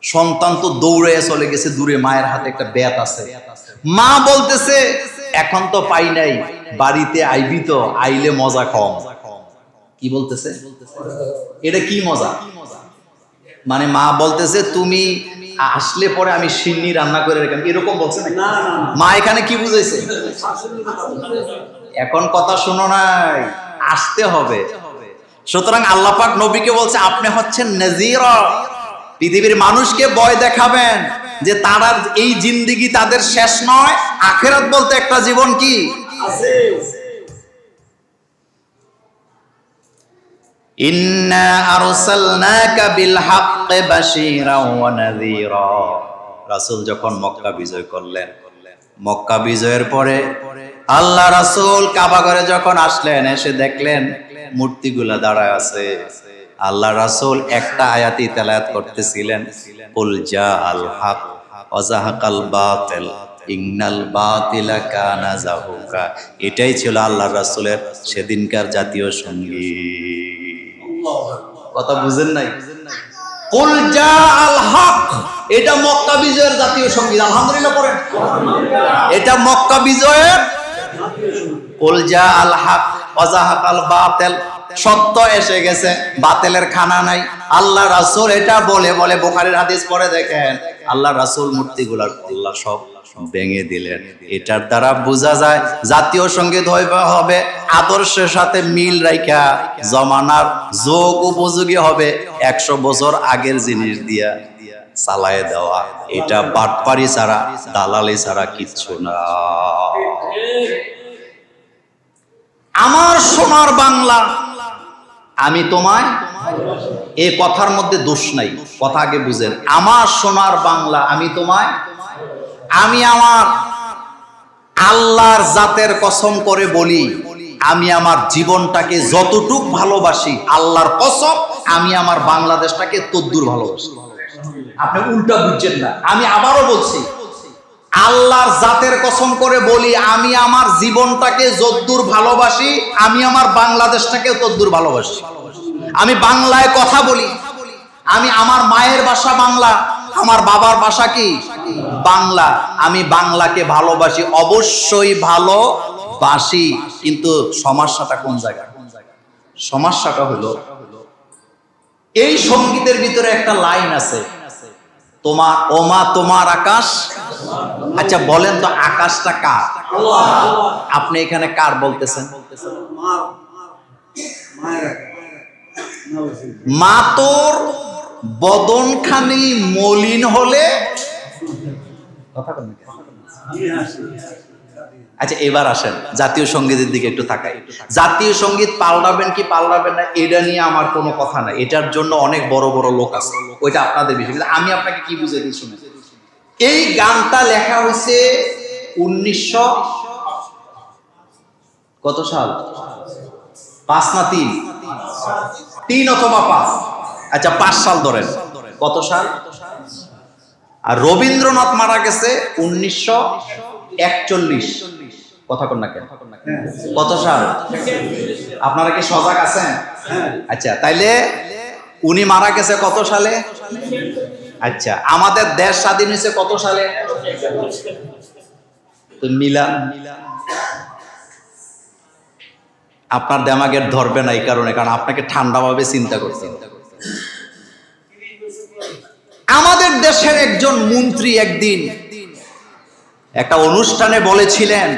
সন্তান তো দৌড়ে চলে গেছে দূরে, মায়ের হাতে একটা ব্যাট আছে, মা বলতেছে এখন তো পাই নাই, বাড়িতে আইবি তো, আইলে মজা কম। কি বলতেছে? এটা কি মজা? মানে মা বলতেছে তুমি আসলে পরে আমি সিন্নি রান্না করে রেখে, এরকম বলছে না? মা এখানে কি বুঝাইছে? এখন কথা শোনো নাই, আসতে হবে। সুতরাং আল্লাহ পাক নবীকে বলছে, আপনি হচ্ছেন নাযীরা, পৃথিবীর মানুষকে ভয় দেখাবেন যে তারা এই জিন্দেগি তাদের শেষ নয়, আখিরাত বলতে একটা জীবন কি আছে। ইন্না আরসালনাকা বিল হাক্কি বাশীরা ওয়া নাযীরা। রাসূল যখন মক্কা বিজয় করলেন, মক্কা বিজয়ের পরে আল্লাহ রাসূল কাবা ঘরে যখন আসলেন, এসে দেখলেন মূর্তিগুলা দাঁড়ায় আছে। আল্লাহ রাসূল একটা আয়াতি তেলাওয়াত করতেছিলেন, কুল জাআল হক ওয়া যাহাকাল বাতিল ইন্নাল বাতিলা কানা যাহুকা। এটাই ছিল আল্লাহ রাসূলের সেদিনকার জাতীয় সঙ্গীত। কথা বুঝেন নাই? কুল জাআল হক, এটা মক্কা বিজয়ের জাতীয় সঙ্গীত। আলহামদুলিল্লাহ পড়েন। এটা মক্কা বিজয়ের কুল জাআল হক ওয়া যাহাকাল বাতিল, সত্য এসে গেছে, বাতিলের খানা নাই। আল্লাহ রাসূল এটা বলে বলে বুখারীর হাদিস পড়ে দেখেন, আল্লাহ রাসূল মূর্তিগুলার আল্লাহ সব ভেঙে দিলেন। এটার দ্বারা বোঝা যায় জাতীয় সঙ্গীত হবে আদর্শের সাথে মিল রাখা, জমানার যোগ উপযোগী হবে, 100 বছর আগের জিনিস দিয়া চালায় দেওয়া। এটা বাটপারি ছাড়া, দালালি ছাড়া কিচ্ছু না। আমার সোনার বাংলা, আমি তোমায়, এই কথার মধ্যে দোষ নাই, কথা আগে বুঝেন। আমার সোনার বাংলা, আমি তোমায়, আমি আমার আল্লাহর জাতের কসম করে বলি, আমি আমার জীবনটাকে যতটুক ভালোবাসি, আল্লাহর কসম, আমি আমার বাংলাদেশটাকে তদ্দুর ভালোবাসি। আপনি উল্টা বুঝছেন না। আমি আবারও বলছি, আল্লাহর জাতের কসম করে বলি, আমি আমার জীবনটাকে যদ্দূর ভালোবাসি, আমি আমার বাংলাদেশটাকে তদ্দূর ভালোবাসি। আমি বাংলায় কথা বলি, আমি আমার মায়ের ভাষা বাংলা, আমার বাবার ভাষা কি বাংলা। আমি বাংলাকে ভালোবাসি, অবশ্যই ভালোবাসি। কিন্তু সমস্যাটা কোন জায়গায়? সমস্যাটা হলো এই সঙ্গীতের ভিতরে একটা লাইন আছে, তোমার ওমা তোমার আকাশ। আচ্ছা বলেন তো, আকাশটা কার? আপনি এখানে কার বলতেছেন? মা তোর বদনখানি মলিন হলে কথা বলেন। আচ্ছা এবার আসেন জাতীয় সঙ্গীতের দিকে একটু তাকাই। জাতীয় সঙ্গীত পাল্টাবেন কি পাল্টাবেন না এটা নিয়ে আমার কোনো কথা নাই, এটার জন্য অনেক বড় বড় লোক আছে, ওইটা আপনাদের বিষয়। আমি আপনাকে কি বুঝিয়ে দিই শুনে। এই গানটা লেখা হয়েছে 1900 কত সাল? 5 না 3? 3 অথবা 5। আচ্ছা 5 সাল ধরেন, কত সাল? আর রবীন্দ্রনাথ মারা গেছে 1941। কথা কন না কেন? কত সাল? আপনারা কি সজাগ আছেন? আচ্ছা তাইলে উনি মারা গেছে কত সালে? আচ্ছা আমাদের দেশ স্বাধীন হয়েছে কত সালে? তো মিলান আপনার দেমাগের ধরবে না এই কারণে, কারণ আপনাকে ঠান্ডাভাবে চিন্তা করতে হবে। আমাদের দেশের একজন মন্ত্রী একদিন একটা অনুষ্ঠানে বলেছিলেন,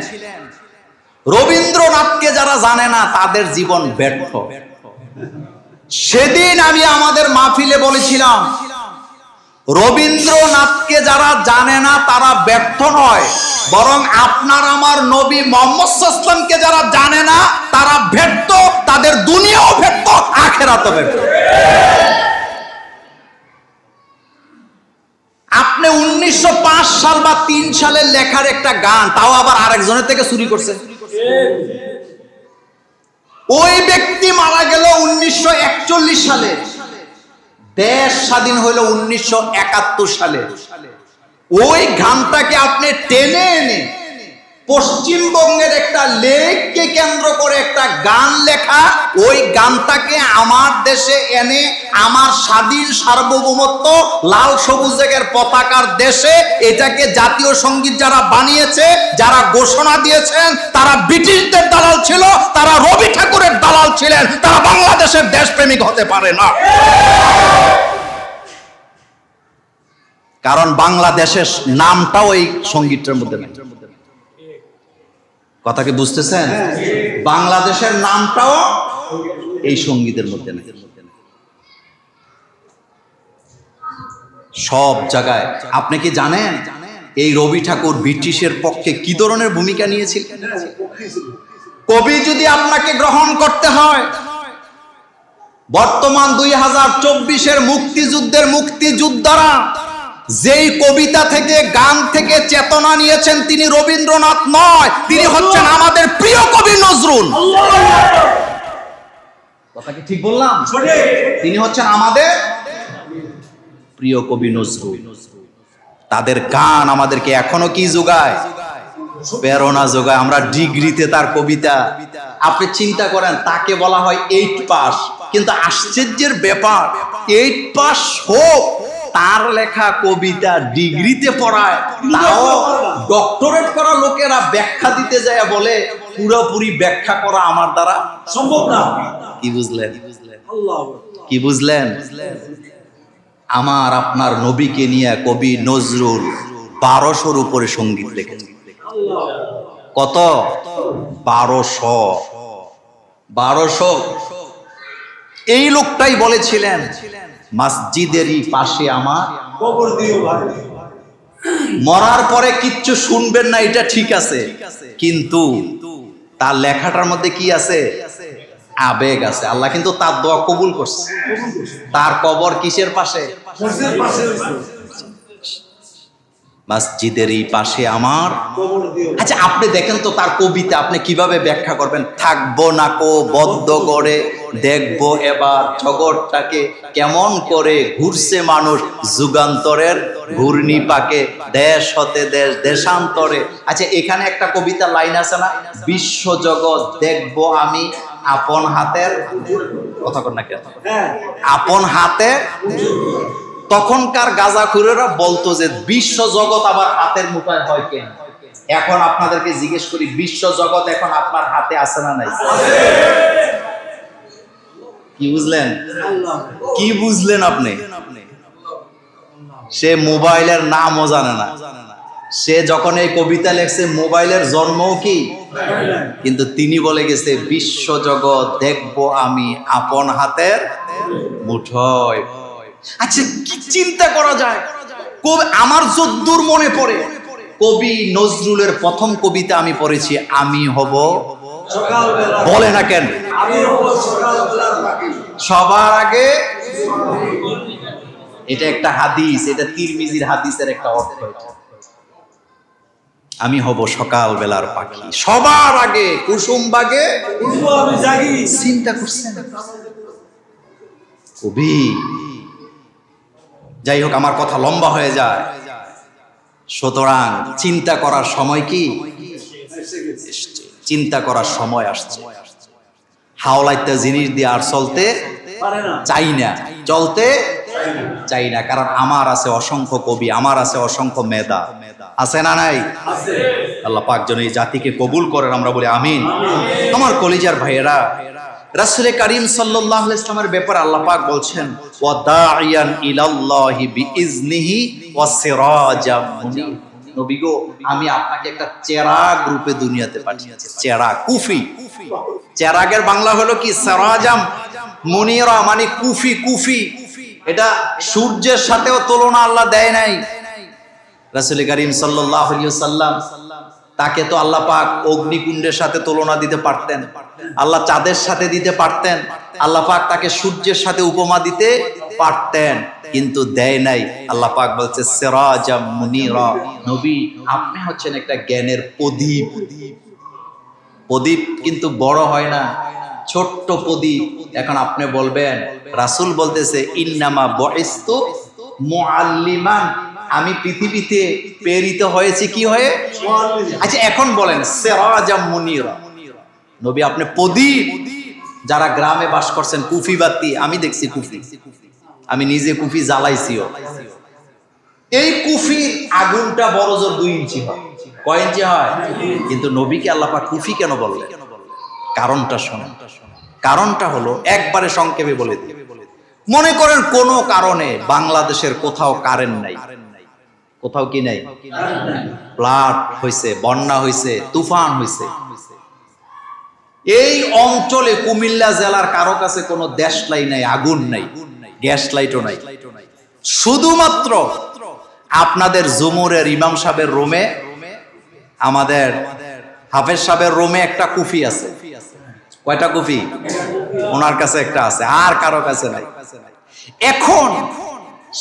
রবীন্দ্রনাথকে যারা জানে না তাদের জীবন ব্যর্থ। সেদিন আমি আমাদের মাহফিলে বলেছিলাম, রবীন্দ্রনাথকে যারা জানে না তারা ব্যর্থ নয়, বরং আপনার আমার নবী মুহাম্মদ সাল্লাল্লাহু আলাইহি ওয়াসাল্লামকে যারা জানে না তারা ব্যর্থ, তাদের দুনিয়াও ব্যর্থ, আখিরাতও ব্যর্থ। আপনি 1905 সাল বা 3 সালের লেখার একটা গান, তাও আবার আরেকজনের থেকে চুরি করছেন। ওই ব্যক্তি মারা গেল 1941 সালে, দেশ স্বাধীন হইল 1971 সালে। ওই গানটাকে আপনি টেনে এনে পশ্চিমবঙ্গের একটা লেককে কেন্দ্র করে একটা গান লেখা, ওই গানটাকে আমার দেশে এনে আমার স্বাধীন সার্বভৌমত্ব লাল সবুজের পতাকার দেশে এটাকে জাতীয় সঙ্গীত যারা বানিয়েছে, যারা ঘোষণা দিয়েছেন, তারা ব্রিটিশদের দালাল ছিল, তারা রবি ঠাকুরের দালাল ছিলেন, তারা বাংলাদেশের দেশপ্রেমিক হতে পারে না। কারণ বাংলাদেশের নামটাও এই সঙ্গীতটার মধ্যে নেই। কথা কি বুঝতেছেন? বাংলাদেশের নামটাও এই সঙ্গীতের মধ্যে নেই। সব জায়গায় আপনি কি জানেন এই রবি ঠাকুর ব্রিটিশের পক্ষে কি ধরনের ভূমিকা নিয়েছিলেন? কবি যদি আপনাকে গ্রহণ করতে হয়, বর্তমান 2024-এর মুক্তিযুদ্ধের মুক্তিযোদ্ধারা যেই কবিতা থেকে গান থেকে চেতনা নিয়েছেন, তিনি রবীন্দ্রনাথ নয়, তিনি হচ্ছেন আমাদের প্রিয় কবি নজরুল। কথা কি ঠিক বললাম? তিনি হচ্ছেন আমাদের প্রিয় কবি নজরুল। তাদের গান আমাদেরকে এখনো কি যোগায়? প্রেরণা যোগায়। আমরা ডিগ্রিতে তার কবিতা, আপনি চিন্তা করেন, তাকে বলা হয় 8 পাস, কিন্তু আশ্চর্যের ব্যাপার 8 পাস হোক, তার লেখা কবিতা ডিগ্রিতে পড়ায়, তাও ডক্টরেট করা লোকেরা ব্যাখ্যা দিতে যায় বলে পুরোপুরি ব্যাখ্যা করা আমার দ্বারা সম্ভব না। কি বুঝলেন? কি বুঝলেন? আমার আপনার নবীকে নিয়ে কবি নজরুল 1200-র উপরে সঙ্গীত লিখেছেন। কত? 1200। এই লোকটাই বলেছিলেন, মসজিদেরই পাশে আমার কবর দিও ভাই। মরার পরে কিচ্ছু শুনবেন না, এটা ঠিক আছে, কিন্তু তার লেখাটার মধ্যে কি আছে? আবেগ আছে। আল্লাহ কিন্তু তার দোয়া কবুল করছে। তার কবর কিসের পাশে? মসজিদের এই পাশে আমার। আচ্ছা আপনি দেখেন তো তার কবিতা আপনি কিভাবে ব্যাখ্যা করবেন? থাকবো না কো বদ্ধ করে, দেখবো এবার জগৎটাকে কেমন করে ঘুরছে মানুষ যুগান্তরের ঘূর্ণি পাকে, দেশ হতে দেশ দেশান্তরে। আচ্ছা এখানে একটা কবিতা লাইন আছে না, বিশ্ব জগৎ দেখবো আমি আপন হাতের, কথা কর না কেন, আপন হাতে। তখনকার গাঁজাখুরেরা বলতো যে বিশ্ব জগৎ আবার হাতের মুঠায় হয় কেন? এখন আপনাদেরকে জিজ্ঞেস করি, বিশ্ব জগৎ এখন আপনার হাতে আছে না নাই? কি বুঝলেন? কি বুঝলেন আপনি? সে মোবাইলের নামও জানে না। সে যখন এই কবিতা লেখছে মোবাইলের জন্মও কি, কিন্তু তিনি বলে গেছে বিশ্ব জগৎ দেখবো আমি আপন হাতের মুঠোয়। আচ্ছা কি চিন্তা করা যায়? আমার যদ্দূর মনে পড়ে কবি নজরুলের প্রথম কবিতা আমি পড়েছি, আমি হব, বলে না কেন, সবার আগে। এটা একটা হাদিস, এটা তিরমিজির হাদিসের একটা অর্থ। আমি হব সকাল বেলার পাখি, সবার আগে কুসুম বাগে জাগি। চিন্তা করছেন কবি? যাই হোক আমার কথা লম্বা হয়ে যায়, সুতরাং চিন্তা করার সময় কি চিন্তা করার সময় আসছে। হাওলাইতে জিনিস দিয়ে আর চলতে চাই না, চলতে চাই না, কারণ আমার আছে অসংখ্য কবি, আমার আছে অসংখ্য মেধা, আছে না নাই? আল্লাহ পাক যেন এই জাতিকে কবুল করেন, আমরা বলি আমিন। আমার কলিজার ভাইয়েরা, রাসূল করিম সাল্লাল্লাহু আলাইহি ওয়াসাল্লামের ব্যাপারে আল্লাহ পাক বলছেন ওয়া দাইয়ান ইলাল্লাহি বিইজনিহি ওয়া সিরাজাম মুনির। নবী গো, আমি আপনাকে একটা চেরাগ রূপে দুনিয়াতে পাঠিয়েছি। চেরাগ, কুফি। চেরাগের বাংলা হলো কি? সিরাজাম মুনিরা, মানে কুফি। কুফি এটা সূর্যের সাথেও তুলনা আল্লাহ দেয় নাই। রাসূল করিম সাল্লাল্লাহু আলাইহি ওয়াসাল্লাম তাকে তো আল্লাহ পাক অগ্নিকুণ্ডের সাথে তুলনা দিতে পারতেন, আল্লাহ চাঁদের সাথে দিতে পারতেন, আল্লাহ পাক তাকে সূর্যের সাথে উপমা দিতে পারতেন, কিন্তু দেয় নাই। আল্লাহ পাক বলছে সিরাজাম মুনিরা, নবী আপনি হচ্ছেন একটা জ্ঞানের প্রদীপ। প্রদীপ কিন্তু বড় হয় না, ছোট্ট প্রদীপ। এখন আপনি বলবেন, রাসূল বলতেছে ইন্নামা বুইসতু মুআল্লিমান, আমি পৃথিবীতে প্রেরিত হয়েছি কি হয়ে? আচ্ছা এখন বলেন সিরাজাম মুনিরা, নবী আপনি প্রদীপ। যারা গ্রামে বাস করছেন কুফি বাতি, আমি দেখছি কুফি, আমি নিজে কুফি জ্বালাইছিও। এই কুফির আগুনটা বড় জোর 2 ইঞ্চি হয়। কয় ইঞ্চি হয়? কিন্তু নবীকে আল্লাহ পাক কুফি কেন বললেন? কারণটা শোনেন। কারণটা হলো, একবারে সংক্ষেপে বলে দিই। মনে করেন কোন কারণে বাংলাদেশের কোথাও কারেন্ট নাই, কোথাও কি নাই, ফ্লাড হয়েছে, বন্যা হয়েছে, তুফান হয়েছে। এই অঞ্চলে কুমিল্লা জেলার কারো কাছে কোনো দেশ লাই নাই, আগুন নাই, গ্যাস লাইটও নাই। শুধুমাত্র আপনাদের জুমুরের ইমাম সাহেবের রুমে, আমাদের হাফেজ সাহেবের রুমে একটা কুফি আছে। কয়টা কুফি? ওনার কাছে একটা আছে, আর কারো কাছে নাই। এখন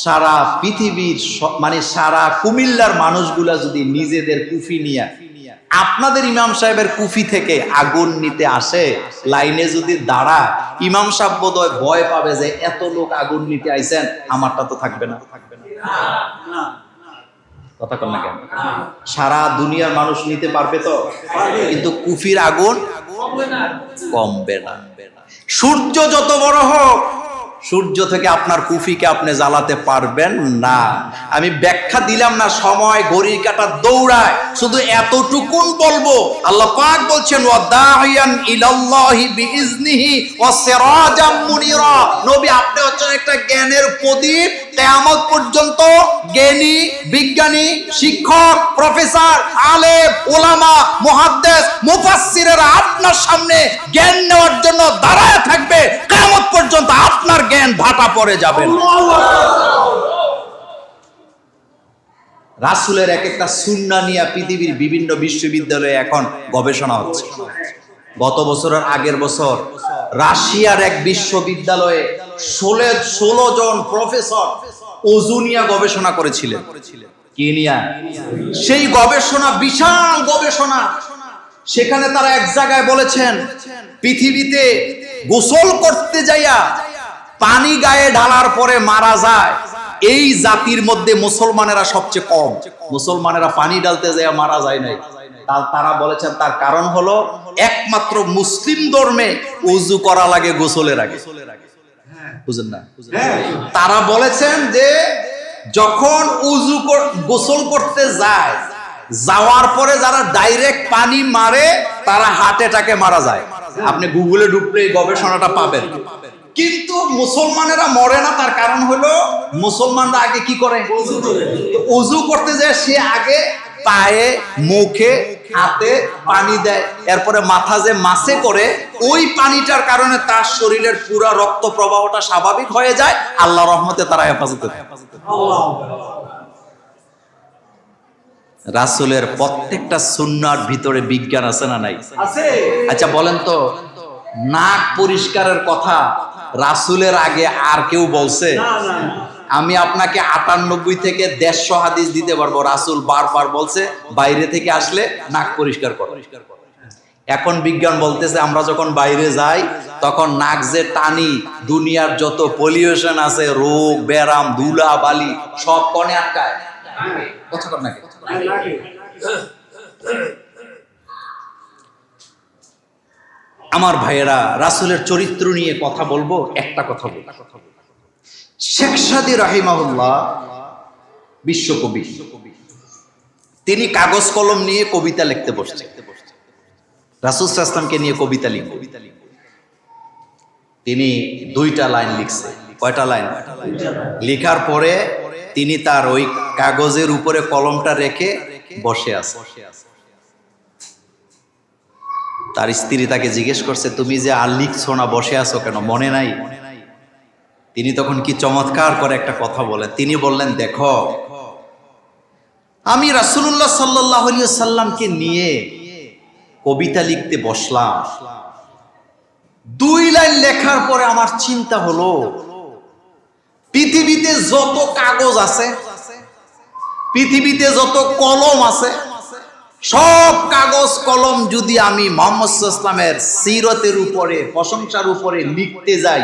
সারা পৃথিবীর মানে সারা কুমিল্লার মানুষগুলা যদি নিজেদের কুফি নিয়ে আপনাদের ইমাম সাহেবের কুফি থেকে আগুন নিতে আসে, লাইনে যদি দাঁড়া, ইমাম সাহেব বোধহয় ভয় পাবে যে এত লোক আগুন নিতে আইছেন, আমারটা তো থাকবে না। কথা কন না কেন? সারা দুনিয়ার মানুষ নিতে পারবে তো, কিন্তু কুফির আগুন কমবে না। সূর্য যত বড় হোক, সূর্য থেকে আপনার কুফিকে আপনি জ্বালাতে পারবেন না। আমি ব্যাখ্যা দিলাম না, সময় ঘড়ির কাঁটা দৌড়ায়। শুধু এতটুকুন বলবো, আল্লাহ পাক বলছেন ওয়া দাইয়ান ইলাল্লাহি বিইজনিহি ওয়া সিরাজাম মুনিরা, নবী আপনি হচ্ছেন একটা জ্ঞানের প্রদীপ। কিয়ামত পর্যন্ত জ্ঞানী, বিজ্ঞানী, শিক্ষক, প্রফেসর, আলেম, উলামা, মুহাদ্দিস, মুফাসসিরেরা আপনার সামনে জ্ঞান নেওয়ার জন্য দাঁড়ায় থাকবে। কিয়ামত পর্যন্ত আপনার জ্ঞান ভাটা পড়ে যাবে। রাসূলের এক একটা সুন্নাহ নিয়ে পৃথিবীর বিভিন্ন বিশ্ববিদ্যালয়ে এখন গবেষণা হচ্ছে। গত বছরের আগের বছর রাশিয়ার এক বিশ্ববিদ্যালয়ে 16 জন প্রফেসর ওজু নিয়ে গবেষণা করেছিলেন। কি নিয়া? সেই গবেষণা, বিশাল গবেষণা। সেখানে তারা এক জায়গায় বলেছেন, পৃথিবীতে গোসল করতে যাইয়া পানি গায়ে ঢালার পরে মারা যায়, এই জাতির মধ্যে মুসলমানেরা সবচেয়ে কম। মুসলমানেরা পানি ঢালতে যাইয়া মারা যায় নাই। তারা বলেছেন তার কারণ হলো একমাত্র মুসলিম ধর্মে উযু করা লাগে গোসলের আগে। বুঝেন না? তারা বলেছেন যে যখন গোসল করতে যায়, যাওয়ার পরে যারা ডাইরেক্ট পানি মারে তারা হার্ট অ্যাটাকে মারা যায়। আপনি গুগলে ঢুকলে এই গবেষণাটা পাবেন। কিন্তু মুসলমানেরা মরে না, তার কারণ হলো মুসলমানরা আগে কি করে? উযু করতে যায়, সে আগে পায়ে, মুখে, হাতে পানি দেয়, এরপরে মাথা যে মাসে করে, ওই পানিটার কারণে তার শরীরের পুরো রক্ত প্রবাহটা স্বাভাবিক হয়ে যায়। আল্লাহর রহমতে তারা হেফাজতে থাকে। রাসূলের প্রত্যেকটা সুন্নাহর ভিতরে বিজ্ঞান আছে না নাই? আছে। আচ্ছা বলেন তো, নাক পরিষ্কারের কথা রাসূলের আগে আর কেউ বলছে? আমি আপনাকে 98 থেকে 150 হাদিস দিতে পারবো, রাসূল বারবার বলছে বাইরে থেকে আসলে নাক পরিষ্কার করো। এখন বিজ্ঞান বলতেছে আমরা যখন বাইরে যাই তখন নাক যে টানি, দুনিয়ার যত পলিউশন আছে, রোগ ব্যারাম, ধুলা বালি সব কনে আটকায়। কথা কর নাকি? আমার ভাইয়েরা, রাসূলের চরিত্র নিয়ে কথা বলবো, একটা কথা বলবো। শেখ সাদী রাহিমাহুল্লাহ বিশ্বকবি, তিনি কাগজ কলম নিয়ে কবিতা লিখতে বসছেন। রাসূল সাল্লাল্লাহু আলাইহি ওয়াসাল্লামকে নিয়ে কবিতা লিখবে। তিনি 2টা লাইন লিখছে। কয়টা লাইন? লেখার পরে তিনি তার ওই কাগজের উপরে কলমটা রেখে বসে আছে। তার স্ত্রী তাকে জিজ্ঞেস করছে, তুমি যে আর লিখছো না, বসে আছো কেন, মনে নাই? তিনি তখন কি চমৎকার করে একটা কথা বলেন। তিনি বললেন, দেখো আমি রাসূলুল্লাহ সাল্লাল্লাহু আলাইহি ওয়াসাল্লামকে নিয়ে কবিতা লিখতে বসলাম। 2 লাইন লেখার পরে আমার চিন্তা হলো, পৃথিবীতে যত কাগজ আছে, পৃথিবীতে যত কলম আছে, সব কাগজ কলম যদি আমি মুহাম্মদ সাল্লাল্লাহু আলাইহি ওয়াসাল্লামের সিরতের উপরে, প্রশংসার উপরে লিখতে যাই,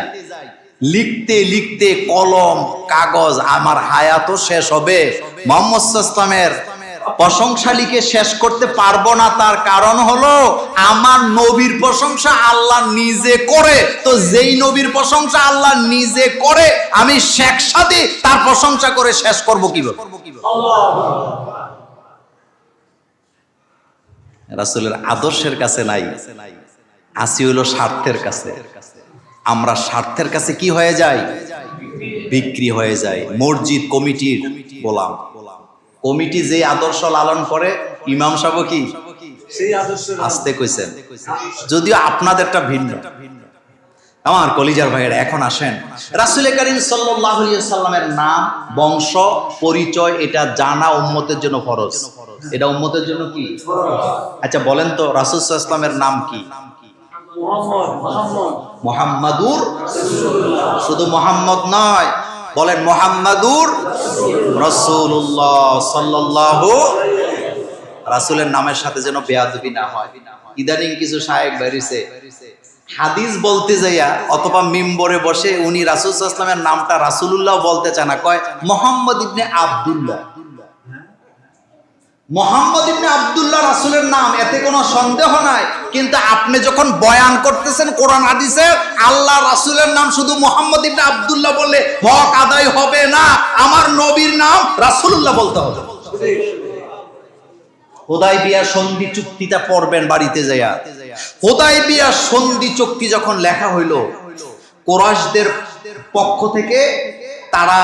লিখতে লিখতে কলম কাগজ আমার হায়াতও শেষ হবে, মুহাম্মদ সাল্লাল্লাহু আলাইহি ওয়াসাল্লামের প্রশংসা লিখে শেষ করতে পারবো না। তার কারণ হলো আমার নবীর প্রশংসা আল্লাহ নিজে করে। তো যেই নবীর প্রশংসা আল্লাহ নিজে করে, আমি শেখ সাদী তার প্রশংসা করে শেষ করব কিভাবে? রাসূলের আদর্শের কাছে নাই, আসি হলো স্বার্থের কাছে। আমরা স্বার্থের কাছে কি হয়ে যায়? বিক্রি হয়ে যায়। মসজিদ কমিটির গোলাম। কমিটি যে আদর্শ লালন করে, ইমাম সাহেব কি সেই আদর্শ আস্তে কইছেন, যদিও আপনাদেরটা ভিন্ন। আমার কলিজার ভাইয়েরা, এখন আসেন, রাসূল করিম সাল্লাল্লাহু আলাইহি ওয়াসাল্লামের নাম, বংশ, পরিচয় এটা জানা উম্মতের জন্য ফরজ। এটা উম্মতের জন্য কি ফরজ? আচ্ছা বলেন তো, রাসূল সাল্লাল্লাহু আলাইহি ওয়াসাল্লামের নাম কি? মুহাম্মাদুর রাসূলুল্লাহ। শুধু মুহাম্মদ নয়, বলেন মুহাম্মাদুর রাসূলুল্লাহ সাল্লাল্লাহু। রাসূলের নামের সাথে যেন বেয়াদবি না হয়। ইদানিং কিছু শায়েখ বেরিয়েছে, হাদিস বলতে যাইয়া অথবা মিম্বরে বসে উনি রাসূল সাল্লাল্লাহু আলাইহি ওয়াসাল্লামের নামটা রাসূলুল্লাহ বলতে চায় না, কয় মুহাম্মদ ইবনে আব্দুল্লাহ। মুহাম্মদ ইবনে আব্দুল্লাহ রাসূলের নাম, এতে কোনো সন্দেহ নাই। কিন্তু আপনি যখন বয়ান করতেছেন কোরআন হাদিসে, আল্লাহ রাসূলের নাম শুধু মুহাম্মদ ইবনে আব্দুল্লাহ বললে হক আদায় হবে না। আমার নবীর নাম রাসূলুল্লাহ বলতে হবে। হুদায়বিয়া সন্ধি চুক্তিটা পড়বেন বাড়িতে যাইয়া। হুদায়বিয়া সন্ধি চুক্তি যখন লেখা হইল, কুরাইশদের পক্ষ থেকে তারা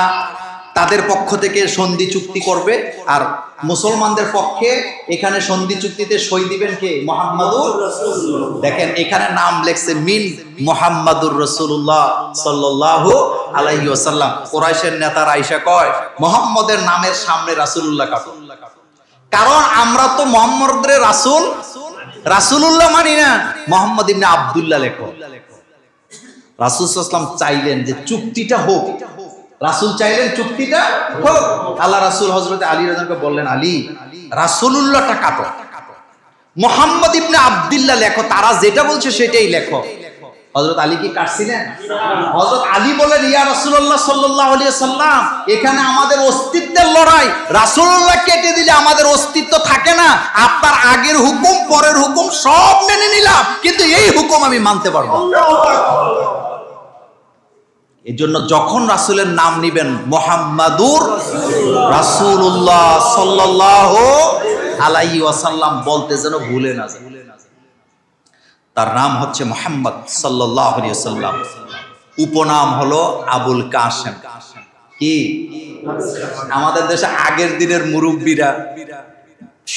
তাদের পক্ষ থেকে সন্ধি চুক্তি করবে, আর মুসলমানদের পক্ষে এখানে সন্ধি চুক্তিতে সই দিবেন কে? মুহাম্মাদুর রাসূলুল্লাহ। দেখেন এখানে নাম লেখছে মিন মুহাম্মাদুর রাসূলুল্লাহ সাল্লাল্লাহু আলাইহি ওয়াসাল্লাম। কুরাইশের নেতারা আইসা কয়, মুহাম্মদের নামের সামনে রাসূলুল্লাহ কাটো, কারণ আমরা তো মুহাম্মদের রাসূল রাসূলুল্লাহ মানি না, মুহাম্মদ ইবনে আব্দুল্লাহ লেখো। রাসূল সাল্লাল্লাহু আলাইহি ওয়াসাল্লাম চাইলেন যে চুক্তিটা হোক, রাসূল চাইলেন চুক্তিটা হোক। আল্লাহ রাসূল হযরত আলী রাদিয়াল্লাহু আনহু বললেন, আলী রাসূলুল্লাহটা কাটো, মুহাম্মদ ইবনে আব্দুল্লাহ লেখো, তারা যেটা বলছে সেটাই লেখো। হযরত আলী কি কাটছিলেন? হযরত আলী বলেন, ইয়া রাসূলুল্লাহ সাল্লাল্লাহু আলাইহি সাল্লাম, এখানে আমাদের অস্তিত্বের লড়াই, রাসূলুল্লাহ কেটে দিলে আমাদের অস্তিত্ব থাকে না। আপনার আগের হুকুম পরের হুকুম সব মেনে নিলাম, কিন্তু এই হুকুম আমি মানতে পারবো না। এই জন্য যখন রাসূলের নাম নিবেন মুহাম্মাদুর রাসূলুল্লাহ সাল্লাল্লাহু আলাইহি ওয়াসাল্লাম বলতে যেন ভুলে না যায়। তার নাম হচ্ছে মুহাম্মদ সাল্লাল্লাহু আলাইহি ওয়াসাল্লাম, উপনাম হলো আবুল কাসেম। কি আমাদের দেশে আগের দিনের মুরব্বীরা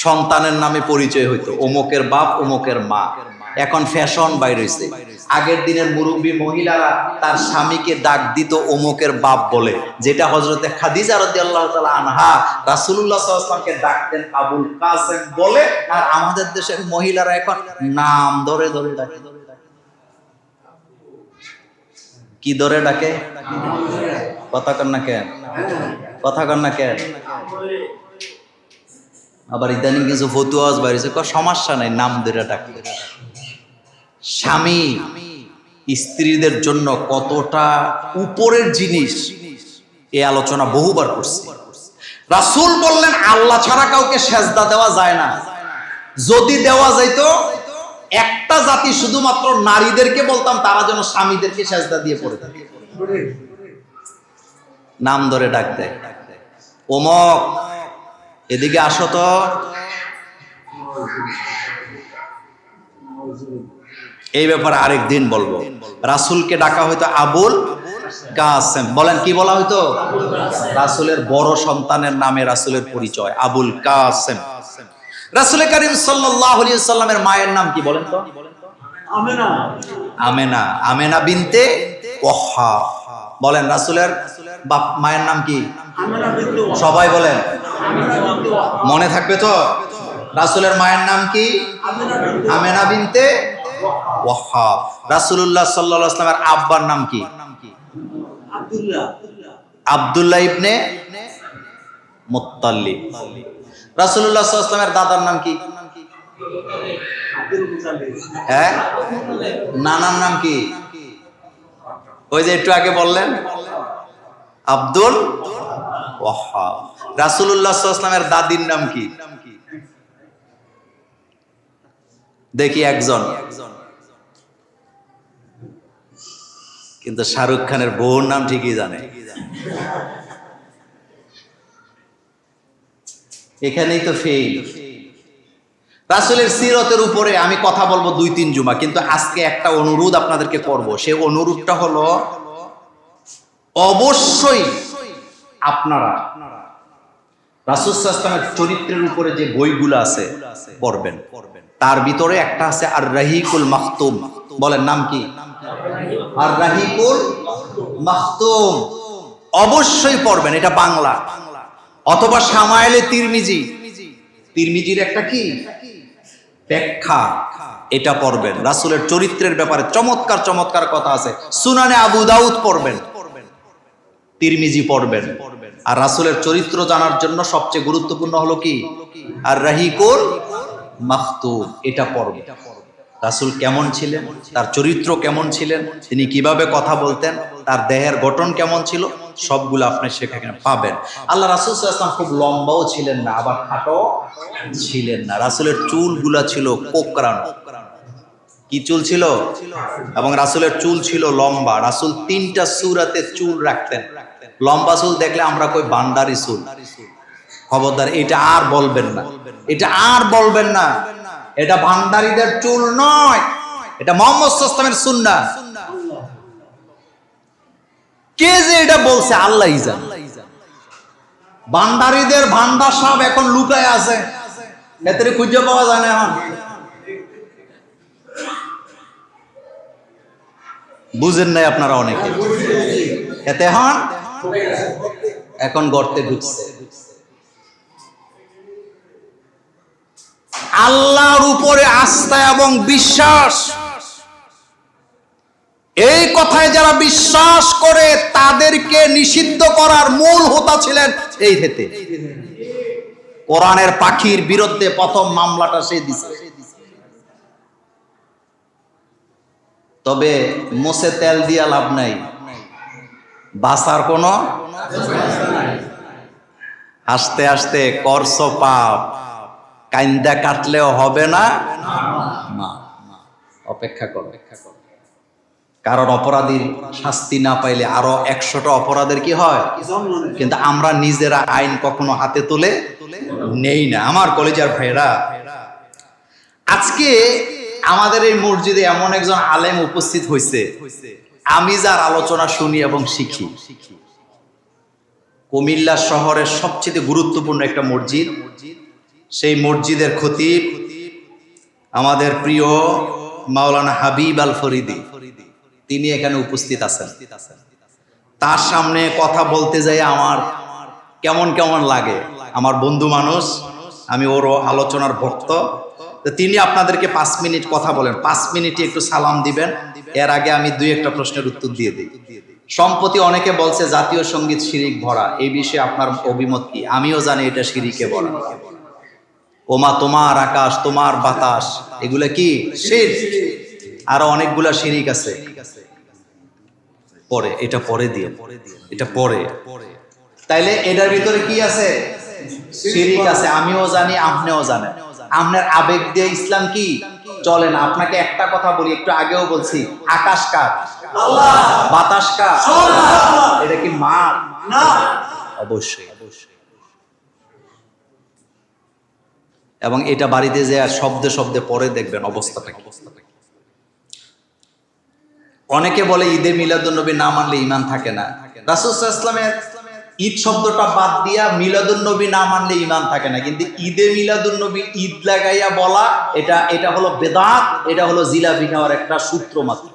সন্তানের নামে পরিচয় হইতো, অমুকের বাপ অমুকের মা। এখন ফ্যাশন বাইর হইছে, আগের দিনের মুরব্বী মহিলারা তার স্বামীকে ডাক দিত অমুকের বাপ বলে, যেটা হযরতে খাদিজা রাদিয়াল্লাহু তাআলা আনহা রাসূলুল্লাহ সাল্লাল্লাহু আলাইহি ওয়াসাল্লামকে ডাকতেন আবুল কাসেম বলে। আর আমাদের দেশের মহিলারা এখন নাম ধরে ধরে ডাকে। কি ধরে ডাকে? কথা কন না কেন? কথা কন না কেন? আবার ইদানিং কিছু ফতুয়া বাইরেছে, সমস্যা নাই নাম ধরে ডাকলে। স্বামী স্ত্রীদের জন্য কতটা উপরের জিনিস এই আলোচনা বহুবার করছি। রাসূল বললেন আল্লাহ ছাড়া কাউকে সেজদা দেওয়া যায় না। যদি দেওয়া যাইতো একটা জাতি শুধুমাত্র নারীদেরকে বলতাম তারা যেন স্বামীদেরকে সেজদা দিয়ে পড়ে থাকে। নাম ধরে ডাক দেয়, ওমক এদিকে আসো তো। এই ব্যাপারে আরেক দিন বলবো। রাসূলকে ডাকা হয়তো আবুল কাসেম। বলেন কি বলা হয়তো? রাসূলের বড় সন্তানের নামে রাসূলের পরিচয় আবুল কাসেম। রাসূল করিম সাল্লাল্লাহু আলাইহি ওয়াসাল্লামের মায়ের নাম কি বলেন তো? আমেনা। আমেনা, আমেনা বিনতে ওয়াহাব। বলেন রাসূলের মায়ের নাম কি? সবাই বলেন, মনে থাকবে তো? রাসূলের মায়ের নাম কি? আমেনা বিনতে ওয়াহাব। রাসূলুল্লাহ সাল্লাল্লাহু আলাইহি ওয়াসাল্লামের আব্বার নাম কি? আব্দুল্লাহ ইবনে মুত্তালিব। রাসূলুল্লাহ সাল্লাল্লাহু আলাইহি ওয়াসাল্লামের দাদার নাম কি? হ্যাঁ, নানার নাম কি? ওই যে একটু আগে বললেন আব্দুল ওয়াহাব। রাসূলুল্লাহ সাল্লাল্লাহু আলাইহি ওয়াসাল্লামের দাদির নাম কি? দেখি একজন, কিন্তু শাহরুখ খানের বউর নাম ঠিকই জানে। এখানেই তো ফেল। রাসূলের সিরতের উপরে আমি কথা বলবো 2-3 জুমা, কিন্তু আজকে একটা অনুরোধ আপনাদেরকে করব। সেই অনুরোধটা হলো অবশ্যই আপনারা রাসূল সাল্লাল্লাহু আলাইহি ওয়াসাল্লামের চরিত্রের উপরে যে বইগুলো আছে পড়বেন। তার ভিতরে একটা আছে আর রাহিকুল মাখতুম। বলেন নাম কি? আর রাহিকুল মাখতুম অবশ্যই পড়বেন, এটা বাংলা। অথবা শামায়েলে তিরমিজি, তিরমিজির একটা কি ব্যাখ্যা, এটা পড়বেন। রাসূলের চরিত্রের ব্যাপারে চমৎকার চমৎকার কথা আছে। সুনানে আবু দাউদ পড়বেন, তিরমিজি পড়বেন। আর রাসূলের চরিত্র জানার জন্য সবচেয়ে গুরুত্বপূর্ণ হলো কি? আর রাহিকুল মাখতুম, এটা পড়বেন। রাসূল কেমন ছিলেন, তার চরিত্র কেমন ছিলেন, তিনি কিভাবে কথা বলতেন, তার দেহের গঠন কেমন ছিল, সবগুলো আপনি সেখানে পাবেন। আল্লাহ রাসূল সাল্লাল্লাহু আলাইহি ওয়াসাল্লাম খুব লম্বাও ছিলেন না, আবার খাটো ছিলেন না। রাসূলের চুলগুলা ছিল কোকড়ানো। কি চুল ছিল? এবং রাসূলের চুল ছিল লম্বা। রাসূল 3টা সূরাতে চুল রাখতেন। লম্বা চুল দেখলে আমরা কই বান্দারি চুল। খবরদার, এটা আর বলবেন না, এটা আর বলবেন না। এটা ভান্ডারীদের চুল নয়, এটা মুহাম্মদ সাল্লাল্লাহু আলাইহি ওয়াসাল্লামের সুন্নাহ। কে যে এটা বলছে আল্লাহই জানে। ভান্ডারীদের ভান্ডার সব এখন লুকায় আছে, এতে খুঁজে পাওয়া যায় না। এখন বুঝেন নাই আপনারা অনেকে, এতে এখন গর্তে ঢুকছে। আল্লাহর উপরে আস্থা এবং বিশ্বাস এই কথায় যারা বিশ্বাস করে তাদেরকে নিষিদ্ধ করার মূল হোতা ছিলেন এই হেতে। কোরআনের পাখির বিরুদ্ধে প্রথম মামলাটা সে দিছে। তবে মোছে তেল দিয়া লাভ নাই, বাঁচার কোনো আস্তে আস্তে করছ পাপ, কাইন্দা কাটলেও হবে না, অপেক্ষা কর। কারণ অপরাধীর শাস্তি না পাইলে আরো 100টা অপরাধের কি হয়, কিন্তু আমরা নিজেরা আইন কখনো হাতে তুলে নেই না। আমার কলেজের ভাইরা, আজকে আমাদের এই মসজিদে এমন একজন আলেম উপস্থিত হয়েছে, আমি যার আলোচনা শুনি এবং শিখি। কুমিল্লা শহরের সবচেয়ে গুরুত্বপূর্ণ একটা মসজিদ, সেই মসজিদের খতিব আমাদের প্রিয় মাওলানা হাবিব আল ফরিদি, তিনি এখানে উপস্থিত আছেন। তার সামনে কথা বলতে যাই আমার কেমন কেমন লাগে। আমার বন্ধু মানুষ, আমি ওর আলোচনার ভক্ত। তিনি আপনাদেরকে 5 মিনিট কথা বলেন, 5 মিনিটে একটু সালাম দিবেন। এর আগে আমি 2-1টা প্রশ্নের উত্তর দিয়ে দিই। সম্প্রতি অনেকে বলছে জাতীয় সঙ্গীত শিরিক ভরা, এই বিষয়ে আপনার অভিমত কি? আমিও জানি এটা শিরিকে ভরা। ওমা তোমার আকাশ, তোমার বাতাস, এগুলা কি শিরক? আরো অনেকগুলা শিরিক আছে। পরে এটা পরে দিয়ে, এটা পরে। তাইলে এটার ভিতরে কি আছে? শিরিক আছে। আমিও জানি, আপনিও জানেন। আপনার আবেগ দিয়ে ইসলাম কি চলে না। আপনাকে একটা কথা বলি, একটু আগেও বলছি, আকাশ কার? আল্লাহ। বাতাস কার? আল্লাহ। এটা কি মার? না, অবশ্যই। এবং এটা বাড়িতে যে শব্দে শব্দে পরে দেখবেন অবস্থাটা কি। অনেকে বলে ঈদে মিলাদুন্নবী না মানলে ঈমান থাকে না। রাসূল সাল্লাল্লাহু আলাইহি ওয়াসাল্লামের ঈদ শব্দটা বাদ দিয়া মিলাদুন্নবী না মানলে ঈমান থাকে না। কিন্তু ঈদে মিলাদুন্নবী ঈদ লাগাইয়া বলা, এটা হলো বেদাত, এটা হলো জিলাপি খাওয়ার একটা সূত্র মাত্র।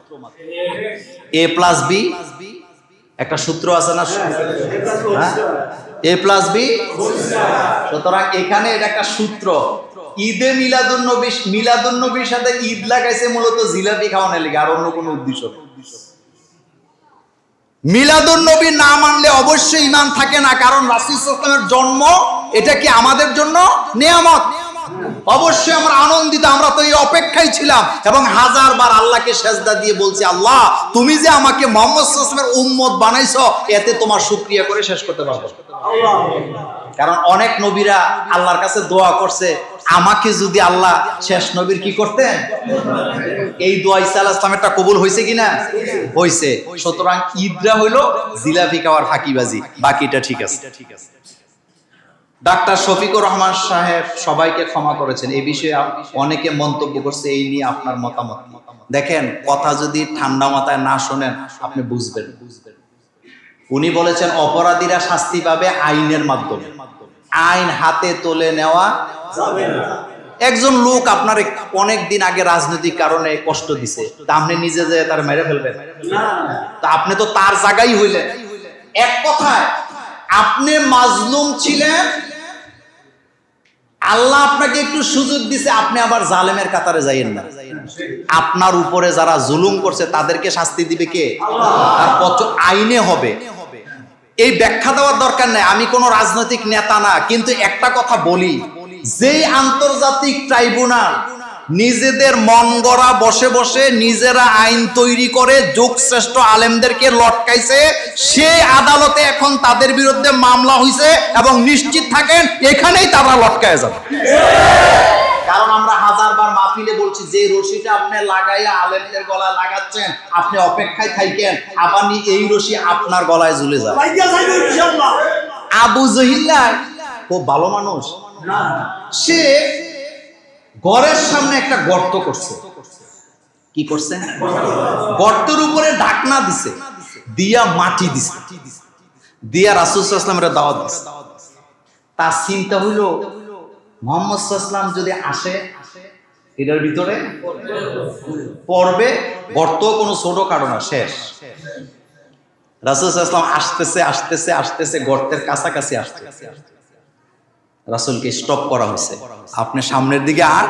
A+B একটা সূত্র আছে না, A+B। সুতরাং এখানে এটা একটা সূত্র। ঈদে মিলাদুন্নবীর সাথে ঈদ লাগাইছে মূলত জিলাপি খাওয়ানোর লেগে, আর অন্য কোনো উদ্দেশ্য নেই। মিলাদুন্নবী না মানলে অবশ্যই ঈমান থাকে না। কারণ রাসূল সাল্লাল্লাহু আলাইহি ওয়াসাল্লামের জন্ম, এটা কি আমাদের জন্য নিয়ামত? অবশ্যই আমরা আনন্দিত, আমরা তো এই অপেক্ষায় ছিলাম। এবং 1000 বার আল্লাহকে সেজদা দিয়ে বলছি, আল্লাহ তুমি যে আমাকে মুহাম্মদ সাল্লাল্লাহু আলাইহি ওয়াসাল্লামের উম্মত বানাইছো, এতে তোমার শুকরিয়া করে শেষ করতে পারবো। কারণ অনেক নবীরা আল্লাহর কাছে দোয়া করছে, আমাকে যদি আল্লাহ শেষ নবীর কি করতেন, এই দোয়া ঈসা আলাইহিস সালামেরটা কবুল হয়েছে কিনা? হয়েছে। সুতরাং ঈদরা হইলো জিলাপি খাওয়ার ফাঁকিবাজি, বাকিটা ঠিক আছে। ডাক্তার শফিকুর রহমান সাহেব সবাইকে ক্ষমা করেছেন। এই বিষয়ে অনেকে মন্তব্য করছে, এই নিয়ে আপনার মতামত। দেখেন, কথা যদি ঠান্ডা মাথায় না শোনেন আপনি বুঝবেন। উনি বলেছেন অপরাধীরা শাস্তি পাবে আইনের মাধ্যমে, আইন হাতে তুলে নেওয়া যাবে না। একজন লোক আপনার অনেক দিন আগে রাজনৈতিক কারণে কষ্ট দিছে, তা আপনি নিজে যে তার মেরে ফেলবেন না? তা আপনি তো তার জায়গায় হইলেন। এক কথায় আপনি মাজলুম ছিলেন, আল্লাহ আপনাকে একটু সুযোগ দিছে, আপনি আবার জালেমের কাতারে যাইয়েন না। আপনার উপরে যারা জুলুম করছে তাদেরকে শাস্তি দিবে কে? আল্লাহ। আর কত আইনে হবে, এই ব্যাখ্যা দেওয়ার দরকার নাই। আমি কোনো রাজনৈতিক নেতা না, কিন্তু একটা কথা বলি, যেই আন্তর্জাতিক ট্রাইব্যুনাল নিজেদের মন গড়া বসে বসে নিজেরা আইন তৈরি করে যুগশ্রেষ্ঠ আলেমদেরকে লটকাইছে, সেই আদালতে এখন তাদের বিরুদ্ধে মামলা হয়েছে এবং নিশ্চিত থাকেন এখানেই তারা লটকায় যাবে। কারণ আমরা 1000 বার মাহফিলে বলছি, যে রশিটা আপনি লাগাইয়া আলেমদের গলায় লাগাচ্ছেন, আপনি অপেক্ষায় থাকেন আবার এই রশি আপনার গলায় ঝুলে যায়। আবু জহিল্লা খুব ভালো মানুষ, সে ঘরের সামনে একটা গর্ত করছে। কি করছে? গর্তের উপরে ঢাকনা দিছে, দিয়া মাটি দিছে, দিয়া রাসূল সাল্লাল্লাহু আলাইহি ওয়াসাল্লামের দাওয়াত দিছে। তার চিন্তা হইল, মুহাম্মদ সাল্লাল্লাহু আলাইহি ওয়াসাল্লাম যদি আসে এটার ভিতরে পড়বে, গর্ত কোনো ছোট কারো না, শেষ। রাসূল সাল্লাল্লাহু আলাইহি ওয়াসাল্লাম আসতেছে আসতেছে আসতেছে, গর্তের কাছাকাছি আসতেছে। রাসূলকে স্টপ করা হয়েছে, আপনি সামনের দিকে আর।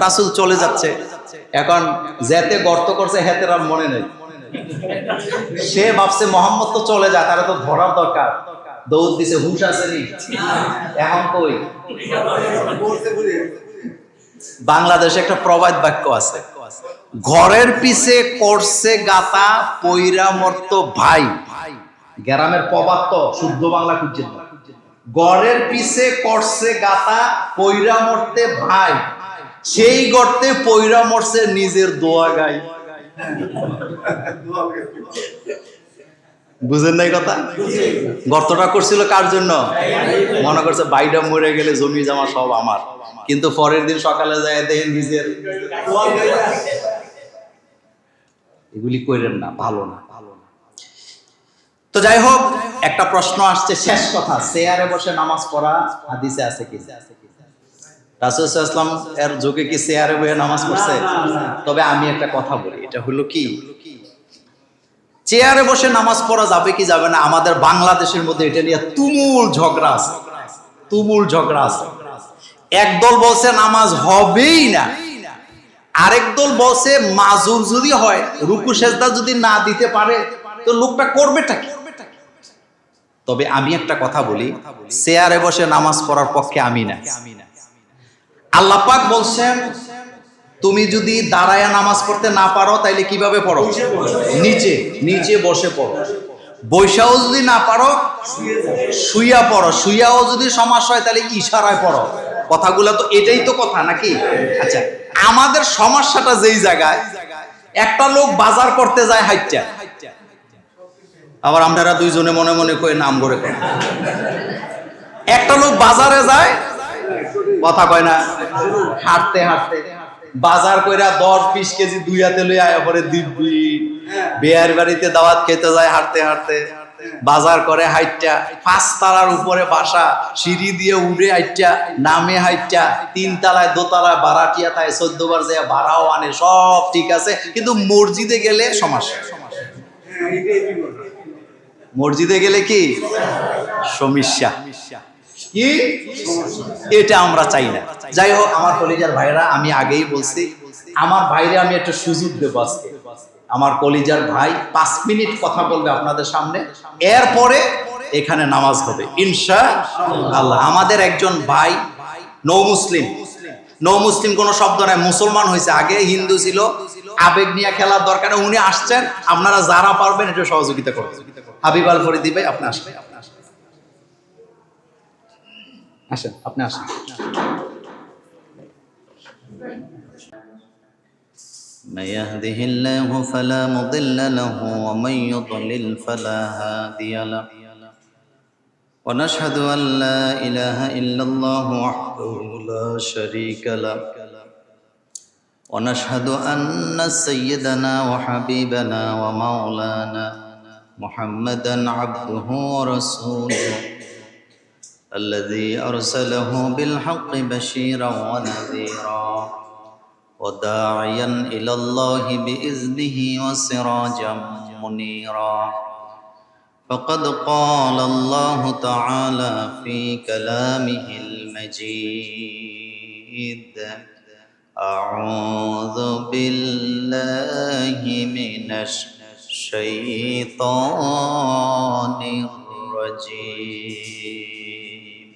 রাসূল চলে যাচ্ছে, এখন যেতে গর্ত করছে হেতের আর মনে নেই, সে ভাবছে মোহাম্মদ তো চলে যায়, তারা তো ধরার দরকার, দৌড় দিছে, হুশ আছে নি, এখন কই। বাংলাদেশে একটা প্রবাদ বাক্য আছে, ঘরের পিছে করছে গাতা পইরা মর্ত ভাই। গ্রামের প্রবাদ তো, শুদ্ধ বাংলা খুঁজছেন না। ঘরের পিছে করছে গাতা পইরা মরতে ভাই, সেই গর্তে পইরা মরছে নিজের দোয়া গাই। বুঝেন নাই কথা? গর্তটা করছিল কার জন্য? মনে করছে বাইটা মরে গেলে জমি জমা সব আমার, কিন্তু পরের দিন সকালে যায় দেখেন নিজের। এগুলি কইরেন না, ভালো না। তো যাই হোক, একটা প্রশ্ন আসছে, শেষ কথা, চেয়ারে বসে নামাজ পড়া হাদিসে আছে কি? রাসূল সাল্লাল্লাহু আলাইহি ওয়াসাল্লাম এর যুগে কি চেয়ারে বসে নামাজ পড়ছে? তবে আমি একটা কথা বলি, এটা হলো কি, চেয়ারে বসে নামাজ পড়া যাবে কি যাবে না, আমাদের বাংলাদেশের মধ্যে এটা নিয়ে তুমুল ঝগড়া আছে, তুমুল ঝগড়া আছে। একদল বলছে নামাজ হবেই না, আরেক দল বলছে মাজুর যদি হয়, রুকু সেজদা যদি না দিতে পারে তো লোকটা করবেটা কি? তবে আমি একটা কথা বলি, চেয়ারে বসে নামাজ পড়ার পক্ষে আমি না। আল্লাহ পাক বলছেন, তুমি যদি দাঁড়ায়া নামাজ পড়তে না পারো তাইলে কিভাবে পড়ো? নিচে, নিচে বসে পড়ো। বৈশাও যদি না পারো শুইয়া পড়ো, শুইয়াও যদি সমস্যা হয় তাহলে ইশারায় পড়ো। কথাগুলো তো এটাই তো কথা নাকি? আচ্ছা, আমাদের সমস্যাটা যেই জায়গায়, একটা লোক বাজার করতে যায় হাইট্টা, আবার আমরা দুইজনে মনে মনে কই নাম করে কয়। একটা লোক বাজারে যায়, কথা কয় না, হাঁটতে হাঁটতে বাজার কইরা 10-20 কেজি দুই হাতে লই আয়া পরে দিব্যি বিয়ার বাড়িতে দাওয়াত খেতে যায়, হাঁটতে হাঁটতে বাজার করে হাইট্টা, 5 তলার উপরে বাসা, সিঁড়ি দিয়ে উড়ে হাইট্টা, নামে হাইট্টা, 3 তলায় দোতলায় বারাটিয়া তাই 14 বার যায় ভাড়াও আনে, সব ঠিক আছে, কিন্তু মসজিদে গেলে সমস্যা। মসজিদে গেলে কি সমস্যা, কি এটা আমরা চাই না। যাই হোক আমার কলিজার ভাইরা, আমি আগেই বলছি, আমার ভাইরে আমি একটা সুযোগ দেব আজকে। আমার কলিজার ভাই 5 মিনিট কথা বলবে আপনাদের সামনে, এরপরে এখানে নামাজ হবে ইনশাআল্লাহ। আমাদের একজন ভাই নৌ মুসলিম, নৌ মুসলিম কোনো শব্দ নাই, মুসলমান হয়েছে, আগে হিন্দু ছিল, আবেগ নিয়ে খেলার দরকার, উনি আসছেন, আপনারা যারা পারবেন একটু সহযোগিতা করবেন। হাবিব আল ফরিদি ভাই আপনি আসবেন, আসেন, আপনি আসেন। من يهده الله فلا مضل له ومن يضلل فلا هادي له ونشهد أن لا إله إلا الله وحده لا شريك له ونشهد أن سيدنا وحبيبنا ومولانا محمدا عبده ورسوله الذي أرسله بالحق بشيرا ونذيرا وداعيا إلى الله بإذنه وسراجا منيرا فقد قال الله تعالى في كلامه المجيد أعوذ بالله من الشيطان الرجيم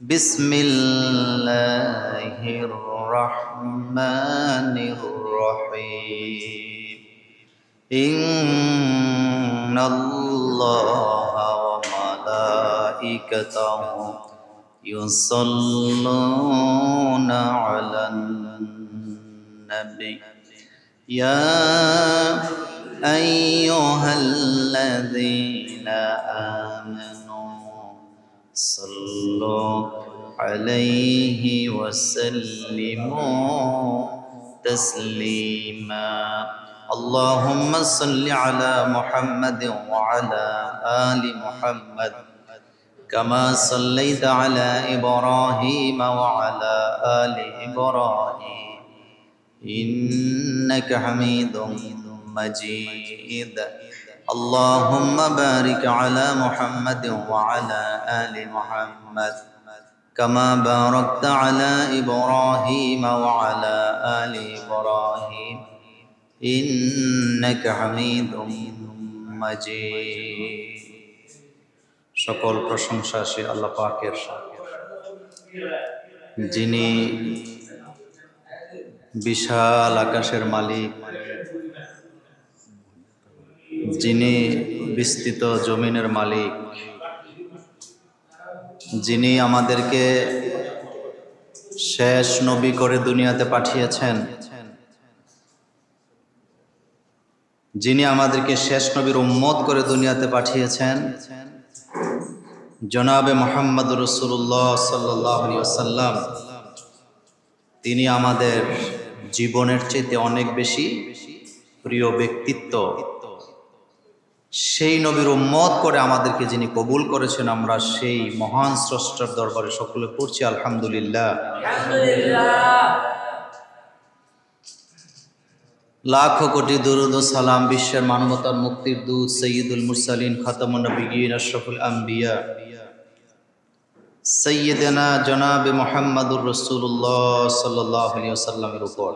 بسم الله الرحمن الرحيم إن الله وملائكته يصلون على النبي يا أيها الذين آمنوا صلوا عليه وسلموا تسليما اللهم صل على محمد وعلى آل محمد كما صليت على إبراهيم وعلى آل إبراهيم إنك حميد مجيد اللهم بارك على محمد وعلى آل محمد كما باركت على إبراهيم وعلى آل إبراهيم إنك حميد مجيد সকল প্রশংসা সে আল্লাহ পাকের, যিনি বিশাল আকাশের মালিক, যিনি বিস্তৃত জমিনের মালিক, যিনি আমাদেরকে শেষ নবী করে দুনিয়াতে পাঠিয়েছেন, যিনি আমাদেরকে শেষ নবীর উম্মত করে দুনিয়াতে পাঠিয়েছেন, জনাবে মুহাম্মদ রাসূলুল্লাহ সাল্লাল্লাহু আলাইহি ওয়াসাল্লাম। তিনি আমাদের জীবনের চেয়ে অনেক বেশি প্রিয় ব্যক্তিত্ব। সেই নবীর উম্মত করে আমাদেরকে যিনি কবুল করেছেন, আমরা সেই মহান স্রষ্টার দরবারে সকলে পড়ছি আলহামদুলিল্লাহ। লাখো কোটি দুরুদ ও সালাম বিশ্বের মানবতার মুক্তির দূত সৈয়দুল মুরসালিন খাতামুন নবিয়্যিন আশরাফুল আম্বিয়া সাইয়্যিদানা জনাবে মুহাম্মদুর রাসূলুল্লাহ সাল্লাল্লাহু আলাইহি ওয়াসাল্লামের উপর